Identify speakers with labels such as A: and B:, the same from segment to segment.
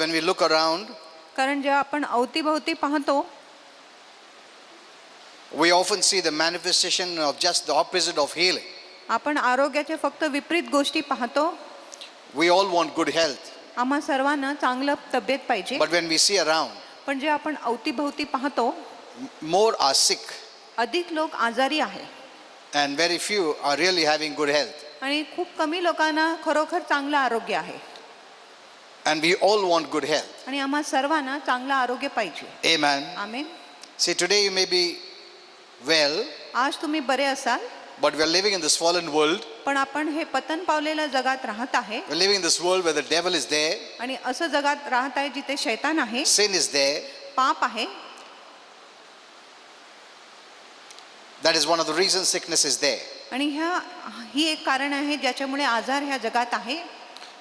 A: when we look around,
B: कारण जेव्हा आपण अवतीभवती पाहतो
A: we often see the manifestation of just the opposite of healing.
B: आपण आरोग्याचे फक्त विपरीत गोष्टी पाहतो.
A: We all want good health,
B: आम्हा सर्वांना चांगलं तब्येत पाहिजे,
A: but when we see around,
B: पण जे आपण अवतीभवती पाहतो
A: more are sick
B: अधिक लोक आजारी आहे
A: and very few are really having good health.
B: आणि खूप कमी लोकांना खरोखर चांगलं आरोग्य आहे.
A: And we all want good health.
B: आणि आम्हा सर्वांना चांगलं आरोग्य पाहिजे.
A: Amen.
B: Amen.
A: See, today you may be well,
B: आज तुम्ही बरे असाल,
A: but we are living in this fallen world.
B: पण आपण हे पतन पावलेल्या जगात राहत आहे
A: We're living in this world where the devil is there,
B: आणि असं जगात राहत आहे जिथे शैतान आहे,
A: sin is there.
B: पाप आहे.
A: That is one of the reasons sickness is there.
B: आणि ही एक कारण आहे ज्याच्यामुळे आजार ह्या जगात आहे.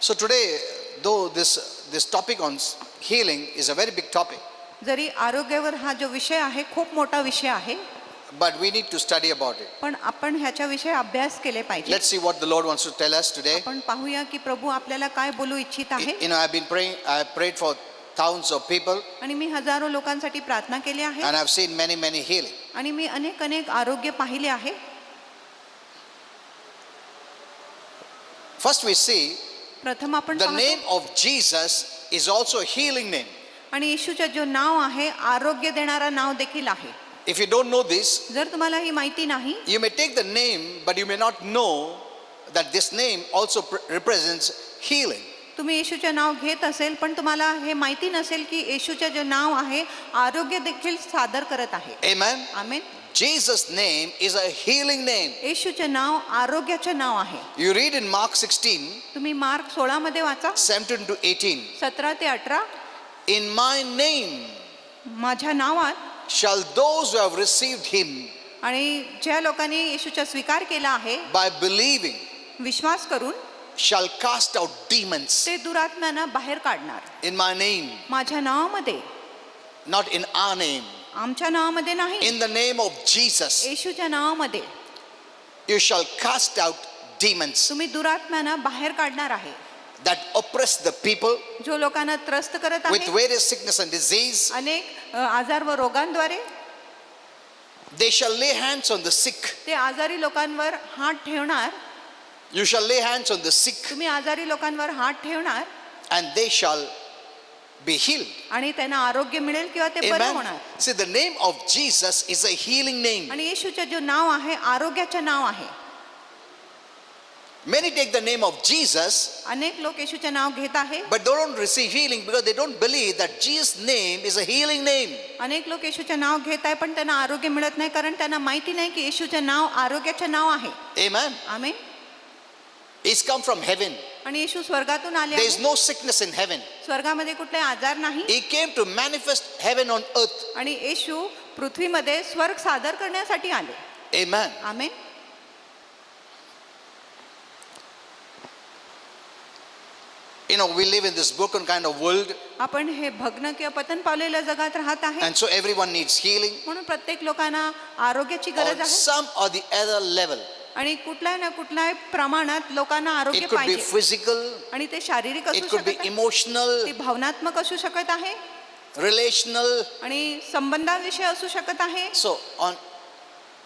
A: So today, though this topic on healing is a very big topic,
B: जरी आरोग्यावर हा जो विषय आहे खूप मोठा विषय आहे,
A: but we need to study about it.
B: पण आपण ह्याच्याविषयी अभ्यास केले पाहिजे.
A: Let's see what the Lord wants to tell us today.
B: आपण पाहूया की प्रभू आपल्याला काय बोलू इच्छित आहे.
A: You know, I've been praying, I've prayed for thousands of people,
B: आणि मी हजारो लोकांसाठी प्रार्थना केली आहे
A: and I've seen many healing.
B: आणि मी अनेक आरोग्य पाहिले आहे.
A: First we see
B: प्रथम आपण
A: the
B: पाहतो
A: name of Jesus is also a healing name.
B: आणि येशूचे जो नाव आहे आरोग्य देणारा नाव देखील आहे.
A: If you don't know this,
B: जर तुम्हाला ही माहिती नाही,
A: you may take the name, but you may not know that this name also represents healing.
B: तुम्ही येशूचे नाव घेत असेल पण तुम्हाला हे माहिती नसेल की येशूचे जे नाव आहे आरोग्य देखील सादर करत आहे.
A: Amen.
B: Amen.
A: Jesus' name is a healing name.
B: येशूचे नाव आरोग्याचे नाव आहे.
A: You read in Mark 16,
B: तुम्ही मार्क 16 मध्ये वाचा,
A: 17 to 18.
B: 17 ते 18.
A: In my name
B: माझ्या नावात
A: shall those who have received him
B: आणि ज्या लोकांनी येशूचा स्वीकार केला आहे
A: by believing
B: विश्वास करून
A: shall cast out demons.
B: ते दुरात्म्यांना बाहेर काढणार.
A: In my name,
B: माझ्या नावामध्ये,
A: not in our name.
B: आमच्या नावामध्ये नाही,
A: In the name of Jesus,
B: येशूच्या नावामध्ये
A: you shall cast out demons
B: तुम्ही दुरात्म्यांना बाहेर काढणार आहे.
A: that oppress the people
B: जो लोकांना त्रस्त करत
A: with
B: आहे
A: various sickness and disease.
B: अनेक आजार व रोगांद्वारे,
A: They shall lay hands on the sick.
B: ते आजारी लोकांवर हात ठेवणार.
A: You shall lay hands on the sick
B: तुम्ही आजारी लोकांवर हात ठेवणार
A: and they shall be healed.
B: आणि त्यांना आरोग्य मिळेल किंवा ते बरे
A: Amen.
B: होणार.
A: See, the name of Jesus is a healing name.
B: आणि येशूचे जे नाव आहे आरोग्याचे नाव आहे.
A: Many take the name of Jesus,
B: अनेक लोक येशूचे नाव घेत आहे,
A: but they don't receive healing because they don't believe that Jesus' name is a healing name.
B: अनेक लोक येशूचे नाव घेत आहे पण त्यांना आरोग्य मिळत नाही कारण त्यांना माहिती नाही की येशूचे नाव आरोग्याचे नाव आहे.
A: Amen.
B: Amen.
A: It's come from heaven.
B: आणि येशू स्वर्गातून आले
A: There is
B: आहे.
A: no sickness in heaven.
B: स्वर्गामध्ये कुठले आजार नाही.
A: He came to manifest heaven on earth.
B: आणि येशू पृथ्वीमध्ये स्वर्ग सादर करण्यासाठी आले.
A: Amen.
B: Amen.
A: You know, we live in this broken kind of world,
B: आपण हे भग्न किंवा पतन पावलेल्या जगात राहत आहे,
A: and so everyone needs healing
B: म्हणून प्रत्येक लोकांना आरोग्याची गरज
A: on
B: आहे.
A: some or the other level.
B: आणि कुठल्या ना कुठल्या प्रमाणात लोकांना आरोग्य
A: It could be
B: पाहिजे.
A: physical,
B: आणि ते शारीरिक असू
A: it could be
B: शकत आहे,
A: emotional,
B: ते भावनात्मक असू शकत आहे
A: relational.
B: आणि संबंधाविषयी असू शकत आहे.
A: So on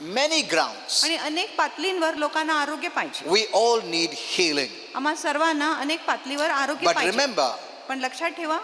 A: many grounds,
B: आणि अनेक पातळींवर लोकांना आरोग्य पाहिजे.
A: we all need healing.
B: आम्हा सर्वांना अनेक पातळीवर आरोग्य
A: But
B: पाहिजे.
A: remember,
B: पण लक्षात ठेवा,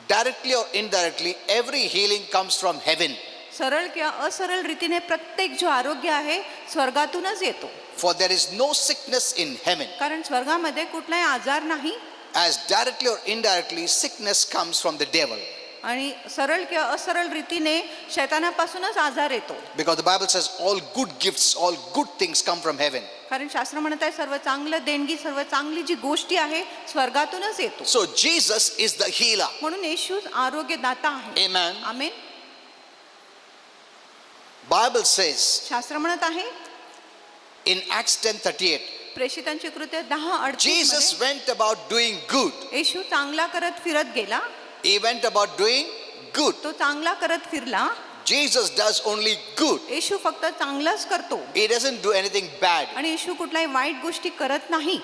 A: directly or indirectly, every healing comes from heaven.
B: सरळ किंवा असरळ रीतीने प्रत्येक जो आरोग्य आहे स्वर्गातूनच येतो.
A: For there is no sickness in heaven.
B: कारण स्वर्गामध्ये कुठलाही आजार नाही.
A: As directly or indirectly, sickness comes from the devil.
B: आणि सरळ किंवा असरळ रीतीने शैतानापासूनच आजार येतो.
A: Because the Bible says all good gifts, all good things come from heaven.
B: कारण शास्त्र म्हणत आहे सर्व चांगलं देणगी, सर्व चांगली जी गोष्टी आहे स्वर्गातूनच येतो.
A: So Jesus is the healer.
B: म्हणून येशू आरोग्यदाता आहे.
A: Amen.
B: आमेन.
A: Bible says
B: शास्त्र म्हणत आहे
A: in Acts 10:38,
B: प्रेषितांची कृत्य 10:38
A: Jesus went about doing good.
B: येशू चांगला करत फिरत गेला.
A: He went about doing good.
B: तो चांगला करत फिरला.
A: Jesus does only good.
B: येशू फक्त चांगलाच करतो
A: He doesn't do anything bad.
B: आणि येशू कुठल्याही वाईट गोष्टी करत नाही.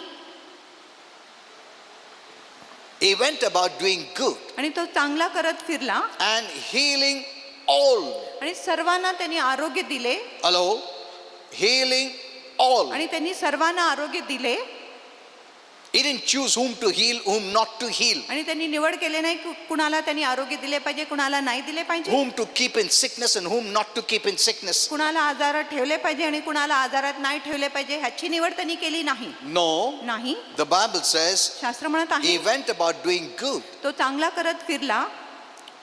A: He went about doing good
B: आणि तो चांगला करत फिरला
A: and healing all.
B: आणि सर्वांना त्यांनी आरोग्य दिले
A: Hello? Healing all.
B: आणि त्यांनी सर्वांना आरोग्य दिले
A: He didn't choose whom to heal, whom not to heal.
B: आणि त्यांनी निवड केले नाही की कुणाला त्यांनी आरोग्य दिले पाहिजे कुणाला नाही दिले पाहिजे
A: Whom to keep in sickness and whom not to keep in sickness.
B: कुणाला आजारात ठेवले पाहिजे आणि कुणाला आजारात नाही ठेवले पाहिजे ह्याची निवड त्यांनी केली नाही
A: No.
B: नाही
A: The Bible says
B: शास्त्र म्हणत आहे
A: he went about doing good.
B: तो चांगला करत फिरला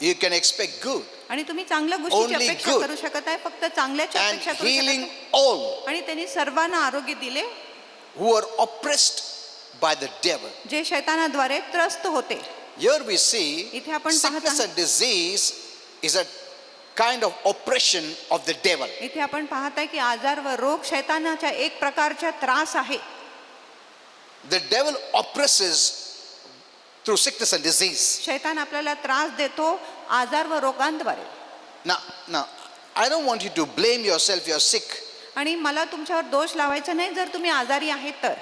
A: You can expect good
B: आणि तुम्ही चांगल्या गोष्टीची
A: Only
B: अपेक्षा
A: good.
B: करू शकत आहे फक्त चांगल्याची
A: and
B: अपेक्षा करू
A: healing
B: शकत
A: all
B: आहे. आणि त्यांनी सर्वांना आरोग्य दिले
A: who are oppressed by the devil.
B: जे शैतानाद्वारे त्रस्त होते
A: Here we see
B: इथे आपण
A: sickness
B: पाहत
A: and disease is a kind of oppression of the devil.
B: इथे आपण पाहत आहे की आजार व रोग शैतानाच्या एक प्रकारचा त्रास आहे
A: The devil oppresses through sickness and disease.
B: शैतान आपल्याला त्रास देतो आजार व रोगांद्वारे
A: Now, I don't want you to blame yourself, you're sick.
B: आणि मला तुमच्यावर दोष लावायचा नाही जर तुम्ही आजारी आहेत तर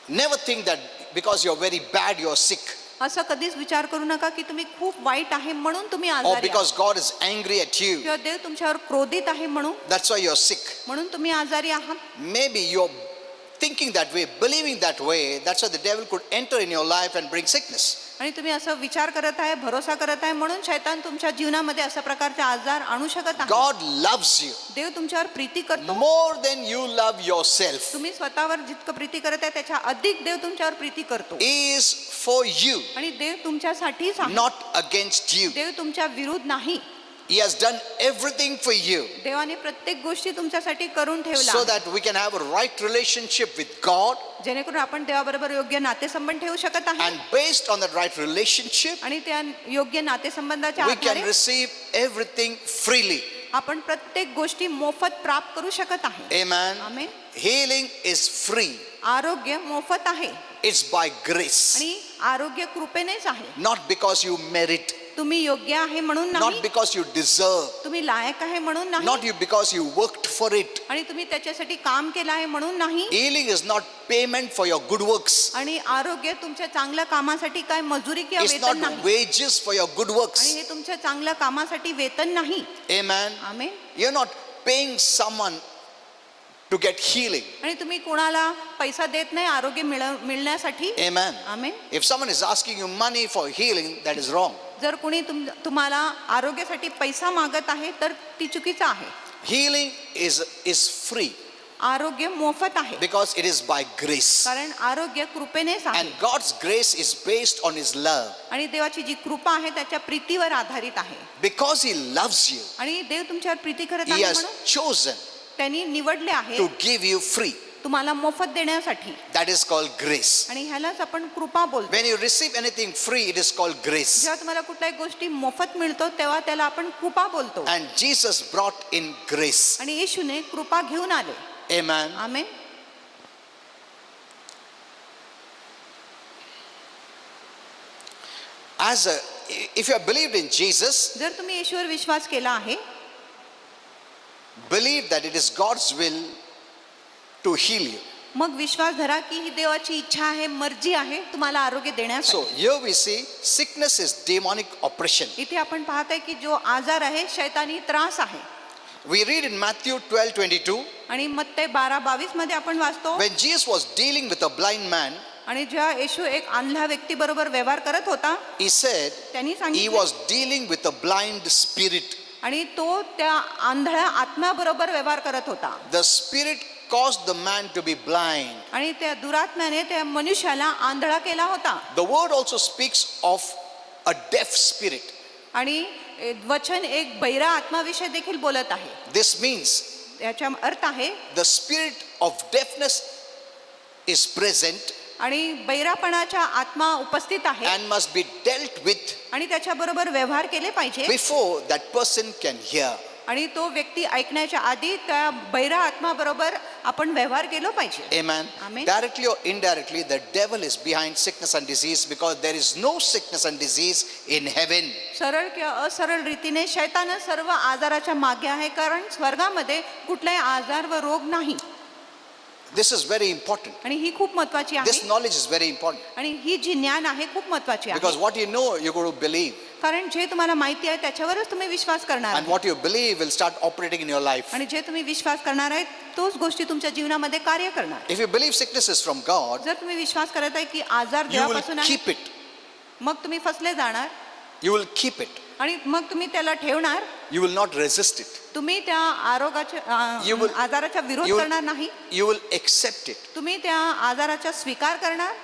A: Never think that because you're very bad, you're sick.
B: असं कधीच विचार करू नका की तुम्ही खूप वाईट आहे म्हणून तुम्ही
A: Or
B: आजारी आहात.
A: because God is angry at you.
B: किंवा देव तुमच्यावर क्रोधित आहे म्हणून
A: That's why you're sick.
B: म्हणून तुम्ही आजारी आहात
A: Maybe you're thinking that way, believing that way. That's why the devil could enter in your life and bring sickness.
B: आणि तुम्ही असं विचार करत आहे भरोसा करत आहे म्हणून शैतान तुमच्या जीवनामध्ये अशा प्रकारचे आजार आणू शकत आहे
A: God loves you
B: देव तुमच्यावर प्रीती करतो
A: more than you love yourself.
B: तुम्ही स्वतःवर जितकं प्रीती करत आहे त्याच्या अधिक देव तुमच्यावर प्रीती करतो
A: He is for you,
B: आणि देव तुमच्यासाठीच आहे
A: not against you.
B: देव तुमच्या विरुद्ध नाही
A: He has done everything for you
B: देवाने प्रत्येक गोष्टी तुमच्यासाठी करून ठेवला
A: so that we can have a right relationship with God.
B: जेणेकरून आपण देवाबरोबर योग्य नातेसंबंध ठेवू शकत आहे
A: And based on that right relationship,
B: आणि त्या योग्य नातेसंबंधाच्या
A: we can
B: आधारे
A: receive everything freely.
B: आपण प्रत्येक गोष्टी मोफत प्राप्त करू शकत आहे
A: Amen.
B: Amen
A: Healing is free.
B: आरोग्य मोफत आहे
A: It's by grace,
B: आणि आरोग्य कृपेनेच आहे
A: not because you merit,
B: तुम्ही योग्य आहे म्हणून
A: not
B: नाही
A: because you deserve,
B: तुम्ही लायक आहे म्हणून
A: not
B: नाही
A: you because you worked for it.
B: आणि तुम्ही त्याच्यासाठी काम केलं आहे म्हणून नाही
A: Healing is not payment for your good works.
B: आणि आरोग्य तुमच्या चांगल्या कामासाठी काय मजुरी किंवा
A: It's
B: वेतन
A: not
B: नाही
A: wages for your good
B: आणि
A: works.
B: हे तुमच्या चांगल्या कामासाठी वेतन नाही
A: Amen.
B: Amen
A: You're not paying someone to get healing.
B: आणि तुम्ही कोणाला पैसा देत नाही आरोग्य मिळण्यासाठी
A: Amen.
B: Amen
A: If someone is asking you money for healing, that is wrong.
B: जर कोणी तुम्हाला आरोग्यासाठी पैसा मागत आहे तर ती चुकीचं आहे
A: Healing is free
B: आरोग्य मोफत आहे
A: because it is by grace.
B: कारण आरोग्य कृपेनेच आहे
A: And God's grace is based on His love.
B: आणि देवाची जी कृपा आहे त्याच्या प्रीतीवर आधारित आहे
A: Because He loves you,
B: आणि देव तुमच्यावर प्रीती करत
A: He
B: आहे
A: has
B: म्हणून
A: chosen
B: त्यांनी निवडले आहे
A: to give you free.
B: तुम्हाला मोफत देण्यासाठी
A: That is called grace.
B: आणि ह्यालाच आपण कृपा बोलतो
A: When you receive anything free, it is called grace.
B: जेव्हा तुम्हाला कुठल्याही गोष्टी मोफत मिळतो तेव्हा त्याला आपण कृपा बोलतो
A: And Jesus brought in grace.
B: आणि येशूने कृपा घेऊन आले
A: Amen.
B: Amen
A: If you have believed in Jesus,
B: जर तुम्ही येशूवर विश्वास केला आहे
A: believe that it is God's will to heal you.
B: मग विश्वास धरा की ही देवाची इच्छा आहे मर्जी आहे तुम्हाला आरोग्य
A: So
B: देण्यासाठी
A: here we see sickness is demonic oppression.
B: इथे आपण पाहताय की जो आजार आहे शैतानी त्रास आहे
A: We read in Matthew 12:22,
B: आणि मत्ते 12:22 मध्ये आपण वाचतो
A: when Jesus was dealing with a blind man,
B: आणि जेव्हा येशू एक आंधळ्या व्यक्ती बरोबर व्यवहार करत होता
A: he said
B: त्यांनी
A: he
B: सांगितले
A: was dealing with a blind spirit.
B: आणि तो त्या आंधळ्या आत्म्याबरोबर व्यवहार करत होता
A: The spirit caused the man to be blind.
B: आणि त्या दुरात्म्याने त्या मनुष्याला आंधळा केला होता
A: The word also speaks of a deaf spirit.
B: आणि वचन एक बहिरा आत्माविषयी देखील बोलत आहे
A: This means
B: याचा अर्थ आहे
A: the spirit of deafness is present
B: आणि बहिरापणाचा आत्मा उपस्थित आहे
A: and must be dealt with
B: आणि त्याच्याबरोबर व्यवहार केले पाहिजे
A: before that person can hear.
B: आणि तो व्यक्ती ऐकण्याच्या आधी त्या बहिरा आत्माबरोबर आपण व्यवहार केला पाहिजे
A: Amen.
B: Amen.
A: Directly or indirectly, the devil is behind sickness and disease because there is no sickness and disease in heaven.
B: सरळ किंवा असरळ रीतीने शैतान सर्व आजाराच्या मागे आहे कारण स्वर्गामध्ये कुठलाही आजार व रोग नाही
A: This is very important.
B: आणि ही खूप महत्वाची
A: This
B: आहे
A: knowledge is very important.
B: आणि ही जी ज्ञान आहे खूप महत्वाची
A: Because
B: आहे
A: what you know, you're going to believe.
B: कारण जे तुम्हाला माहिती आहे त्याच्यावरच तुम्ही विश्वास करणार
A: And
B: आहे.
A: what you believe will start operating in your life.
B: आणि जे तुम्ही विश्वास करणार आहे तोच गोष्टी तुमच्या जीवनामध्ये कार्य करणार.
A: If you believe sickness is from God,
B: जर तुम्ही विश्वास करत आहे की आजार
A: you will
B: देवापासून आहे
A: keep it.
B: मग तुम्ही फसले जाणार
A: You will keep it.
B: आणि मग तुम्ही त्याला ठेवणार.
A: You will not resist it.
B: तुम्ही त्या
A: You will-
B: आजाराचा विरोध
A: you will-
B: करणार नाही.
A: You will accept it.
B: तुम्ही त्या आजाराचा स्वीकार करणार.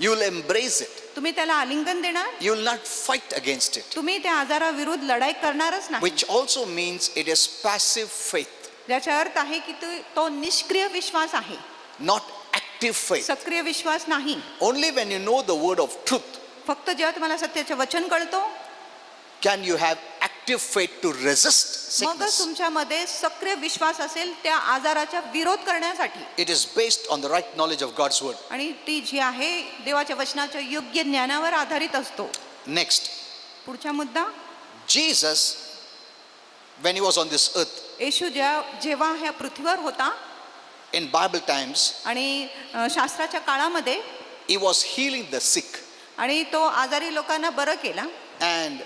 A: You will embrace it.
B: तुम्ही त्याला आलिंगन देणार.
A: You will not fight against it.
B: तुम्ही त्या आजाराविरुद्ध लढाई करणारच नाही.
A: Which also means it is passive faith,
B: ज्याचा अर्थ आहे की तो निष्क्रिय विश्वास आहे,
A: not active faith.
B: सक्रिय विश्वास नाही.
A: Only when you know the word of truth
B: फक्त जेव्हा तुम्हाला सत्याचे वचन कळतो
A: can you have active faith to resist
B: मगच
A: sickness.
B: तुमच्यामध्ये सक्रिय विश्वास असेल त्या आजाराचा विरोध करण्यासाठी.
A: It is based on the right knowledge of God's word.
B: आणि ती जी आहे देवाच्या वचनाच्या योग्य ज्ञानावर आधारित असतो.
A: Next,
B: पुढचा मुद्दा,
A: Jesus, when he was on this earth,
B: येशू जेव्हा ह्या पृथ्वीवर होता
A: in Bible times,
B: आणि शास्त्राच्या काळामध्ये
A: he was healing the sick.
B: आणि तो आजारी लोकांना बरं केला.
A: And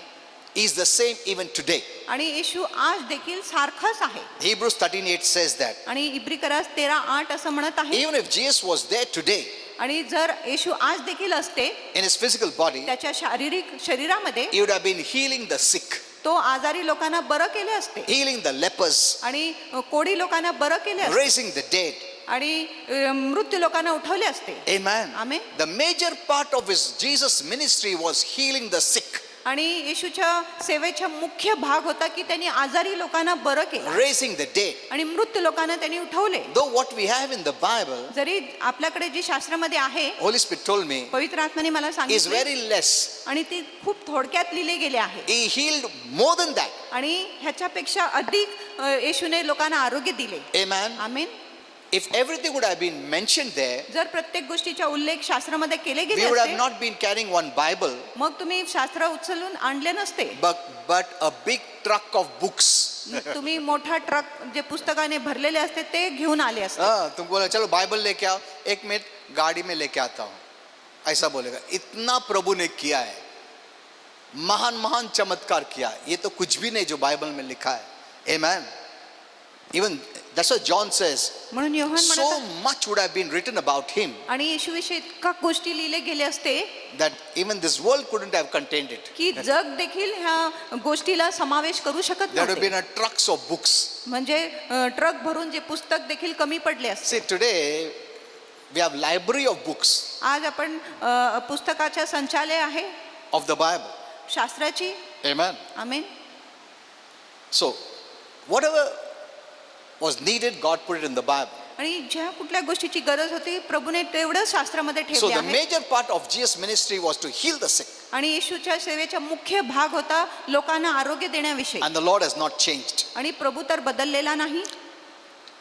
A: is the same even today.
B: आणि येशू आज देखील सारखाच आहे.
A: Hebrews 13:8 says that.
B: आणि इब्रिकरास 13:8 असं म्हणत आहे.
A: Even if Jesus was there today
B: आणि जर येशू आज देखील असते
A: in his physical body,
B: त्याच्या शारीरिक शरीरामध्ये
A: he would have been healing the sick,
B: तो आजारी लोकांना बरं केले असते
A: healing the lepers,
B: आणि कोडी लोकांना बरं केले असते
A: raising the dead.
B: आणि मृत्यू लोकांना उठवले असते.
A: Amen.
B: Amen.
A: The major part of his Jesus ministry was healing the sick,
B: आणि येशूच्या सेवेचा मुख्य भाग होता की त्यांनी आजारी लोकांना बरं केलं
A: raising the dead.
B: आणि मृत्यू लोकांना त्यांनी उठवले.
A: Though what we have in the Bible,
B: जरी आपल्याकडे जी शास्त्रामध्ये आहे
A: Holy Spirit told me,
B: पवित्र आत्म्याने मला
A: is
B: सांगितले
A: very less.
B: आणि ती खूप थोडक्यात लिहिले गेले आहे.
A: He healed more than that.
B: आणि ह्याच्यापेक्षा अधिक येशूने लोकांना आरोग्य दिले.
A: Amen.
B: Amen.
A: If everything would have been mentioned there,
B: जर प्रत्येक गोष्टीचा उल्लेख शास्त्रामध्ये केले
A: we
B: गेले
A: would have
B: असते
A: not been carrying one Bible,
B: मग तुम्ही शास्त्र उचलून आणले नसते.
A: but a big truck of books.
B: तुम्ही मोठा ट्रक जे पुस्तकाने भरलेले असते ते घेऊन आले असते.
A: तुम बोले चलो बाइबल लेके आओ, एक मिनट गाड़ी में लेके आता हूं, ऐसा बोलेगा. इतना प्रभु ने किया है, महान महान चमत्कार किया है, ये तो कुछ भी नहीं जो बाइबल में लिखा है. Amen. Even that's what John says.
B: म्हणून योहान
A: So
B: म्हणतात
A: much would have been written about him
B: आणि येशूविषयी इतका गोष्टी लिहिले गेले असते
A: that even this world couldn't have contained it.
B: की जग देखील ह्या गोष्टीला समावेश करू शकत
A: There would have been
B: नव्हते.
A: a trucks of books.
B: म्हणजे ट्रक भरून जे पुस्तक देखील कमी पडले असते.
A: See, today we have library of books
B: आज आपण पुस्तकाच्या संचालय आहे
A: of the Bible.
B: शास्त्राची.
A: Amen.
B: Amen.
A: So whatever was needed, God put it in the Bible.
B: आणि ज्या कुठल्या गोष्टीची गरज होती प्रभूने तेवढं शास्त्रामध्ये
A: So
B: ठेवले
A: the
B: आहे.
A: major part of Jesus' ministry was to heal the sick.
B: आणि येशूच्या सेवेचा मुख्य भाग होता लोकांना आरोग्य देण्याविषयी.
A: And the Lord has not changed.
B: आणि प्रभू तर बदललेला नाही.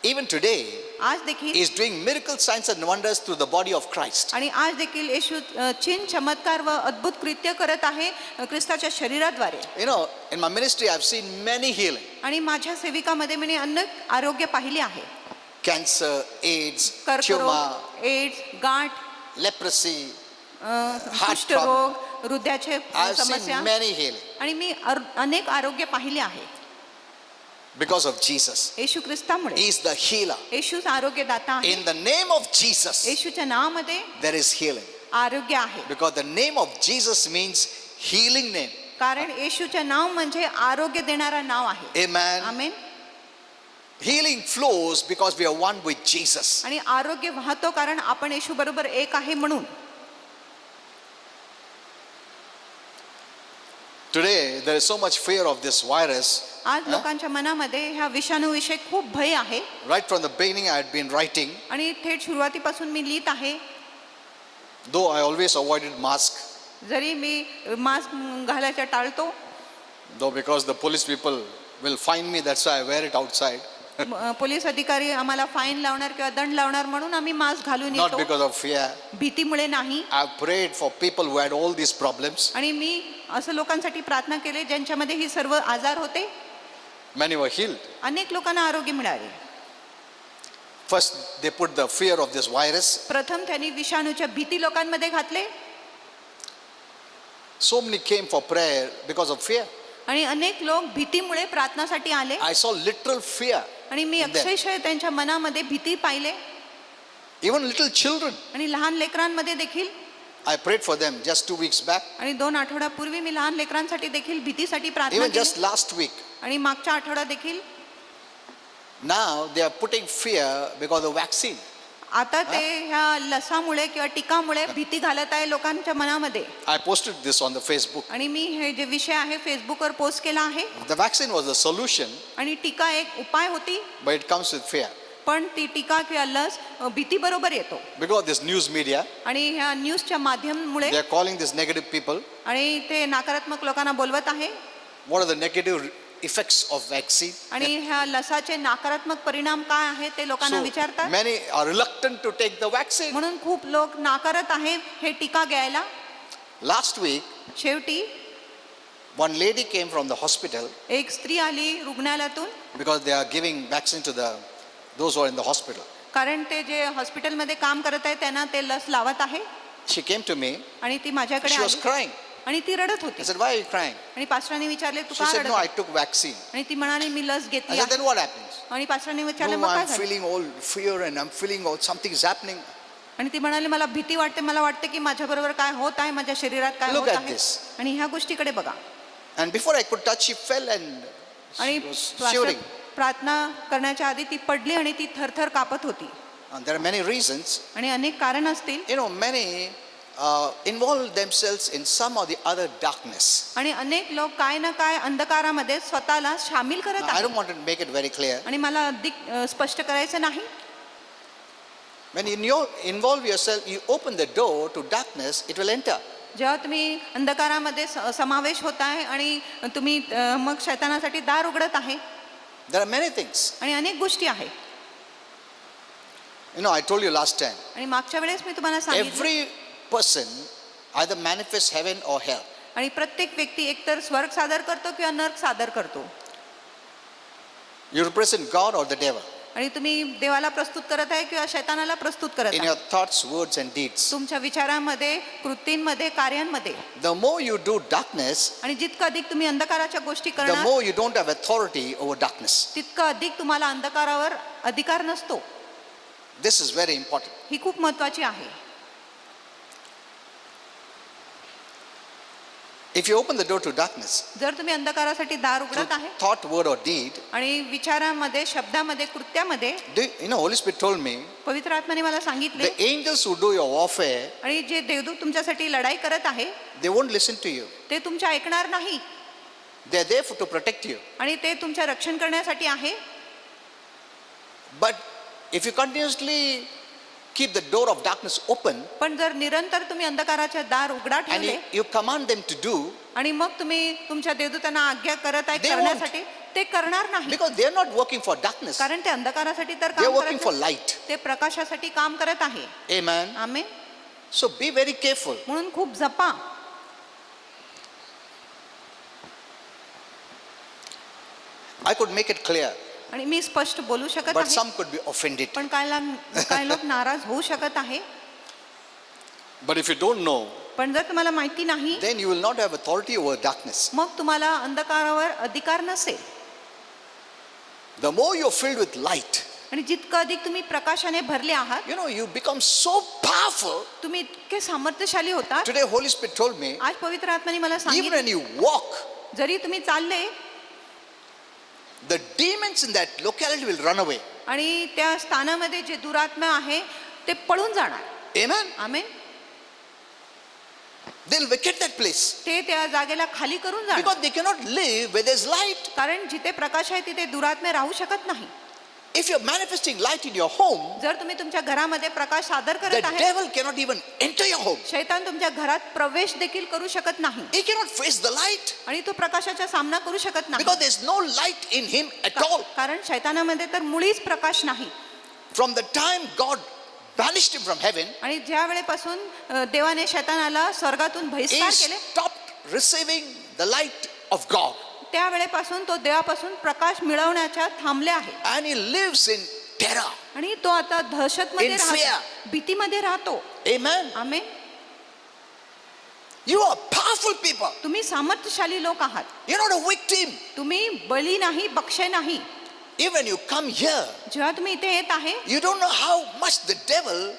A: Even today,
B: आज देखील
A: He is doing miracle signs and wonders through the body of Christ.
B: आणि आज देखील येशू चिन्ह चमत्कार व अद्भुत कृत्य करत आहे ख्रिस्ताच्या शरीराद्वारे.
A: You know, in my ministry, I've seen many healing.
B: आणि माझ्या सेविकामध्ये मी अनेक आरोग्य पाहिले आहे.
A: Cancer, AIDS, tumor,
B: कर्करोग, एड्स, गाठ,
A: leprosy.
B: कुष्ठरोग, हृदयाचे
A: I've
B: समस्या.
A: seen many healing
B: आणि मी अनेक आरोग्य पाहिले आहे
A: because of Jesus.
B: Yeshu ख्रिस्तामुळे.
A: He is the healer.
B: येशूच आरोग्यदाता आहे.
A: In the name of Jesus,
B: येशूच्या नावामध्ये
A: there is healing.
B: आरोग्य आहे.
A: Because the name of Jesus means healing name.
B: कारण येशूचे नाव म्हणजे आरोग्य देणारा नाव आहे.
A: Amen.
B: Amen.
A: Healing flows because we are one with Jesus.
B: आणि आरोग्य वाहतो कारण आपण येशू बरोबर एक आहे म्हणून.
A: Today, there is so much fear of this virus.
B: आज लोकांच्या मनामध्ये ह्या विषाणूविषयी खूप भय आहे.
A: Right from the beginning, I had been writing,
B: आणि थेट सुरुवातीपासून मी लिहित आहे.
A: though I always avoided mask,
B: जरी मी मास्क घालायचा टाळतो,
A: though because the police people will find me, that's why I wear it outside.
B: Police अधिकारी आम्हाला फाईन लावणार किंवा दंड लावणार म्हणून आम्ही मास्क घालून
A: Not
B: येतो.
A: because of fear.
B: भीतीमुळे नाही.
A: I've prayed for people who had all these problems.
B: आणि मी असं लोकांसाठी प्रार्थना केली ज्यांच्यामध्ये ही सर्व आजार होते.
A: Many were healed.
B: अनेक लोकांना आरोग्य मिळाले.
A: First, they put the fear of this virus.
B: प्रथम त्यांनी विषाणूच्या भीती लोकांमध्ये घातले
A: So many came for prayer because of fear.
B: आणि अनेक लोक भीतीमुळे प्रार्थनासाठी आले
A: I saw literal fear.
B: आणि मी
A: in them.
B: अक्षरशः त्यांच्या मनामध्ये भीती पाहिले
A: Even little children.
B: आणि लहान लेकरांमध्ये देखील
A: I prayed for them just 2 weeks back.
B: आणि 2 आठवड्यापूर्वी मी लहान लेकरांसाठी देखील भीतीसाठी प्रार्थना
A: Even just
B: केली
A: last week.
B: आणि मागच्या आठवड्यात देखील
A: Now they are putting fear because of vaccine.
B: आता ते ह्या लसामुळे किंवा टीकामुळे भीती घालत आहे लोकांच्या मनामध्ये
A: I posted this on the Facebook.
B: आणि मी हे जे विषय आहे फेसबुकवर पोस्ट केला आहे
A: The vaccine was the solution,
B: आणि टीका एक उपाय होती
A: but it comes with fear.
B: पण ती टीका किंवा लस भीती बरोबर येतो
A: Because this news media,
B: आणि ह्या न्यूजच्या माध्यमामुळे
A: they are calling this negative people.
B: आणि ते नकारात्मक लोकांना बोलवत आहे
A: What are the negative effects of vaccine?
B: आणि ह्या लसाचे नकारात्मक परिणाम काय आहेत ते लोकांना
A: So
B: विचारतात
A: many are reluctant to take the vaccine.
B: म्हणून खूप लोक नाकारत आहे हे टीका घ्यायला
A: Last week,
B: शेवटी
A: one lady came from the hospital
B: एक स्त्री आली रुग्णालयातून
A: because they are giving vaccine to those who are in the hospital.
B: कारण ते जे हॉस्पिटलमध्ये काम करत आहे त्यांना ते लस लावत आहे
A: She came to me.
B: आणि ती माझ्याकडे
A: She was
B: आली
A: crying.
B: आणि ती रडत
A: I
B: होती
A: said, "Why are you crying?"
B: आणि पास्टरांनी विचारले तू
A: She
B: का
A: said,
B: रडत
A: "No, I
B: आहे?"
A: took vaccine."
B: आणि ती म्हणाली मी लस
A: I
B: घेतली
A: said,
B: आहे.
A: "Then what happens?"
B: आणि पास्टरांनी विचारले
A: No,
B: मग काय
A: I'm
B: झालं
A: feeling all fear and I'm feeling all something is happening.
B: आणि ती म्हणाली मला भीती वाटते मला वाटते की माझ्या बरोबर काय होत आहे माझ्या शरीरात काय
A: Look
B: होत
A: at
B: आहे
A: this.
B: आणि ह्या गोष्टीकडे बघा
A: And before I could touch, she fell and
B: आणि
A: she was
B: पास्टर
A: shivering.
B: प्रार्थना करण्याच्या आधी ती पडली आणि ती थरथर कापत होती
A: And there are many reasons.
B: आणि अनेक कारण असतील
A: You know, many involve themselves in some or the other darkness.
B: आणि अनेक लोक काय ना काय अंधकारामध्ये स्वतःला सामील करत
A: Now, I
B: आहेत
A: don't want to make it very clear.
B: आणि मला अधिक स्पष्ट करायचं नाही
A: When you involve yourself, you open the door to darkness, it will enter.
B: जेव्हा तुम्ही अंधकारामध्ये समावेश होत आहे आणि तुम्ही मग शैतानासाठी दार उघडत आहे
A: There are many things.
B: आणि अनेक गोष्टी आहेत
A: You know, I told you last time,
B: आणि मागच्या वेळेस मी तुम्हाला सांगितलं
A: every person either manifests heaven or hell.
B: आणि प्रत्येक व्यक्ती एकतर स्वर्ग सादर करतो किंवा नर्क सादर करतो
A: You represent God or the devil
B: आणि तुम्ही देवाला प्रस्तुत करत आहे किंवा शैतानाला प्रस्तुत करत
A: in
B: आहे
A: your thoughts, words, and deeds.
B: तुमच्या विचारांमध्ये कृतींमध्ये कार्यांमध्ये
A: The more you do darkness,
B: आणि जितकं अधिक तुम्ही अंधकाराच्या गोष्टी
A: the
B: करणार
A: more you don't have authority over darkness.
B: तितकं अधिक तुम्हाला अंधकारावर अधिकार नसतो
A: This is very important.
B: ही खूप महत्वाची आहे
A: If you open the door to darkness,
B: जर तुम्ही अंधकारासाठी दार
A: through
B: उघडत आहे
A: thought, word, or deed,
B: आणि विचारामध्ये शब्दामध्ये कृत्यामध्ये
A: Holy Spirit told me,
B: पवित्र आत्म्याने मला सांगितले
A: the angels who do your warfare,
B: आणि जे देवदूत तुमच्यासाठी लढाई करत आहे
A: they won't listen to you.
B: ते तुमच्या ऐकणार नाही
A: They're there to protect you.
B: आणि ते तुमच्या रक्षण करण्यासाठी आहे
A: But if you continuously keep the door of darkness open
B: पण जर निरंतर तुम्ही अंधकाराचे दार उघडा
A: and
B: ठेवले
A: you command them to do,
B: आणि मग तुम्ही तुमच्या देवदूतांना आज्ञा करत आहे
A: They won't.
B: करण्यासाठी ते करणार नाही
A: because they're not working for darkness,
B: कारण ते अंधकारासाठी तर
A: they're
B: काम
A: working
B: करत
A: for
B: नाही.
A: light.
B: ते प्रकाशासाठी काम करत आहे
A: Amen.
B: Amen
A: So be very careful.
B: म्हणून खूप जपा
A: I could make it clear,
B: आणि मी स्पष्ट बोलू शकत
A: but
B: आहे
A: some could be offended.
B: पण काय लोक नाराज होऊ शकत आहे
A: But if you don't know,
B: पण जर तुम्हाला माहिती नाही
A: then you will not have authority over darkness.
B: मग तुम्हाला अंधकारावर अधिकार नसेल
A: The more you're filled with light,
B: आणि जितकं अधिक तुम्ही प्रकाशाने भरले आहात
A: you become so powerful.
B: तुम्ही इतके सामर्थ्यशाली होतात
A: Today, Holy Spirit told me,
B: आज पवित्र आत्म्याने मला
A: even
B: सांगितलं
A: when you walk,
B: जरी तुम्ही चालले
A: the demons in that locality will run away.
B: आणि त्या स्थानामध्ये जे दुरात्मा आहे ते पळून जाणार
A: Amen.
B: Amen
A: They'll vacate that place
B: ते त्या जागेला खाली करून जाणार
A: because they cannot live where there's light.
B: कारण जिथे प्रकाश आहे तिथे दुरात्मे राहू शकत नाही
A: If you're manifesting light in your home,
B: जर तुम्ही तुमच्या घरामध्ये प्रकाश सादर
A: the
B: करत आहे
A: devil cannot even enter your home.
B: शैतान तुमच्या घरात प्रवेश देखील करू शकत नाही
A: He cannot face the light
B: आणि तो प्रकाशाचा सामना करू शकत नाही
A: because there's no light in him at all.
B: कारण शैतानामध्ये तर मुळीच प्रकाश नाही
A: From the time God banished him from heaven,
B: आणि ज्या वेळेपासून देवाने शैतानाला स्वर्गातून
A: he
B: बहिष्कार केले
A: stopped receiving the light of God.
B: त्या वेळेपासून तो देवापासून प्रकाश मिळवण्याच्या थांबले आहे
A: And he lives in terror.
B: आणि तो आता दहशतमध्ये
A: In fear.
B: राहतो, भीतीमध्ये राहतो.
A: Amen.
B: Amen.
A: You are powerful people.
B: तुम्ही सामर्थ्यशाली लोक आहात.
A: You're not a victim.
B: तुम्ही बळी नाही, बक्षे नाही.
A: Even when you come here,
B: जेव्हा तुम्ही इथे येत आहे
A: you don't know how much the devil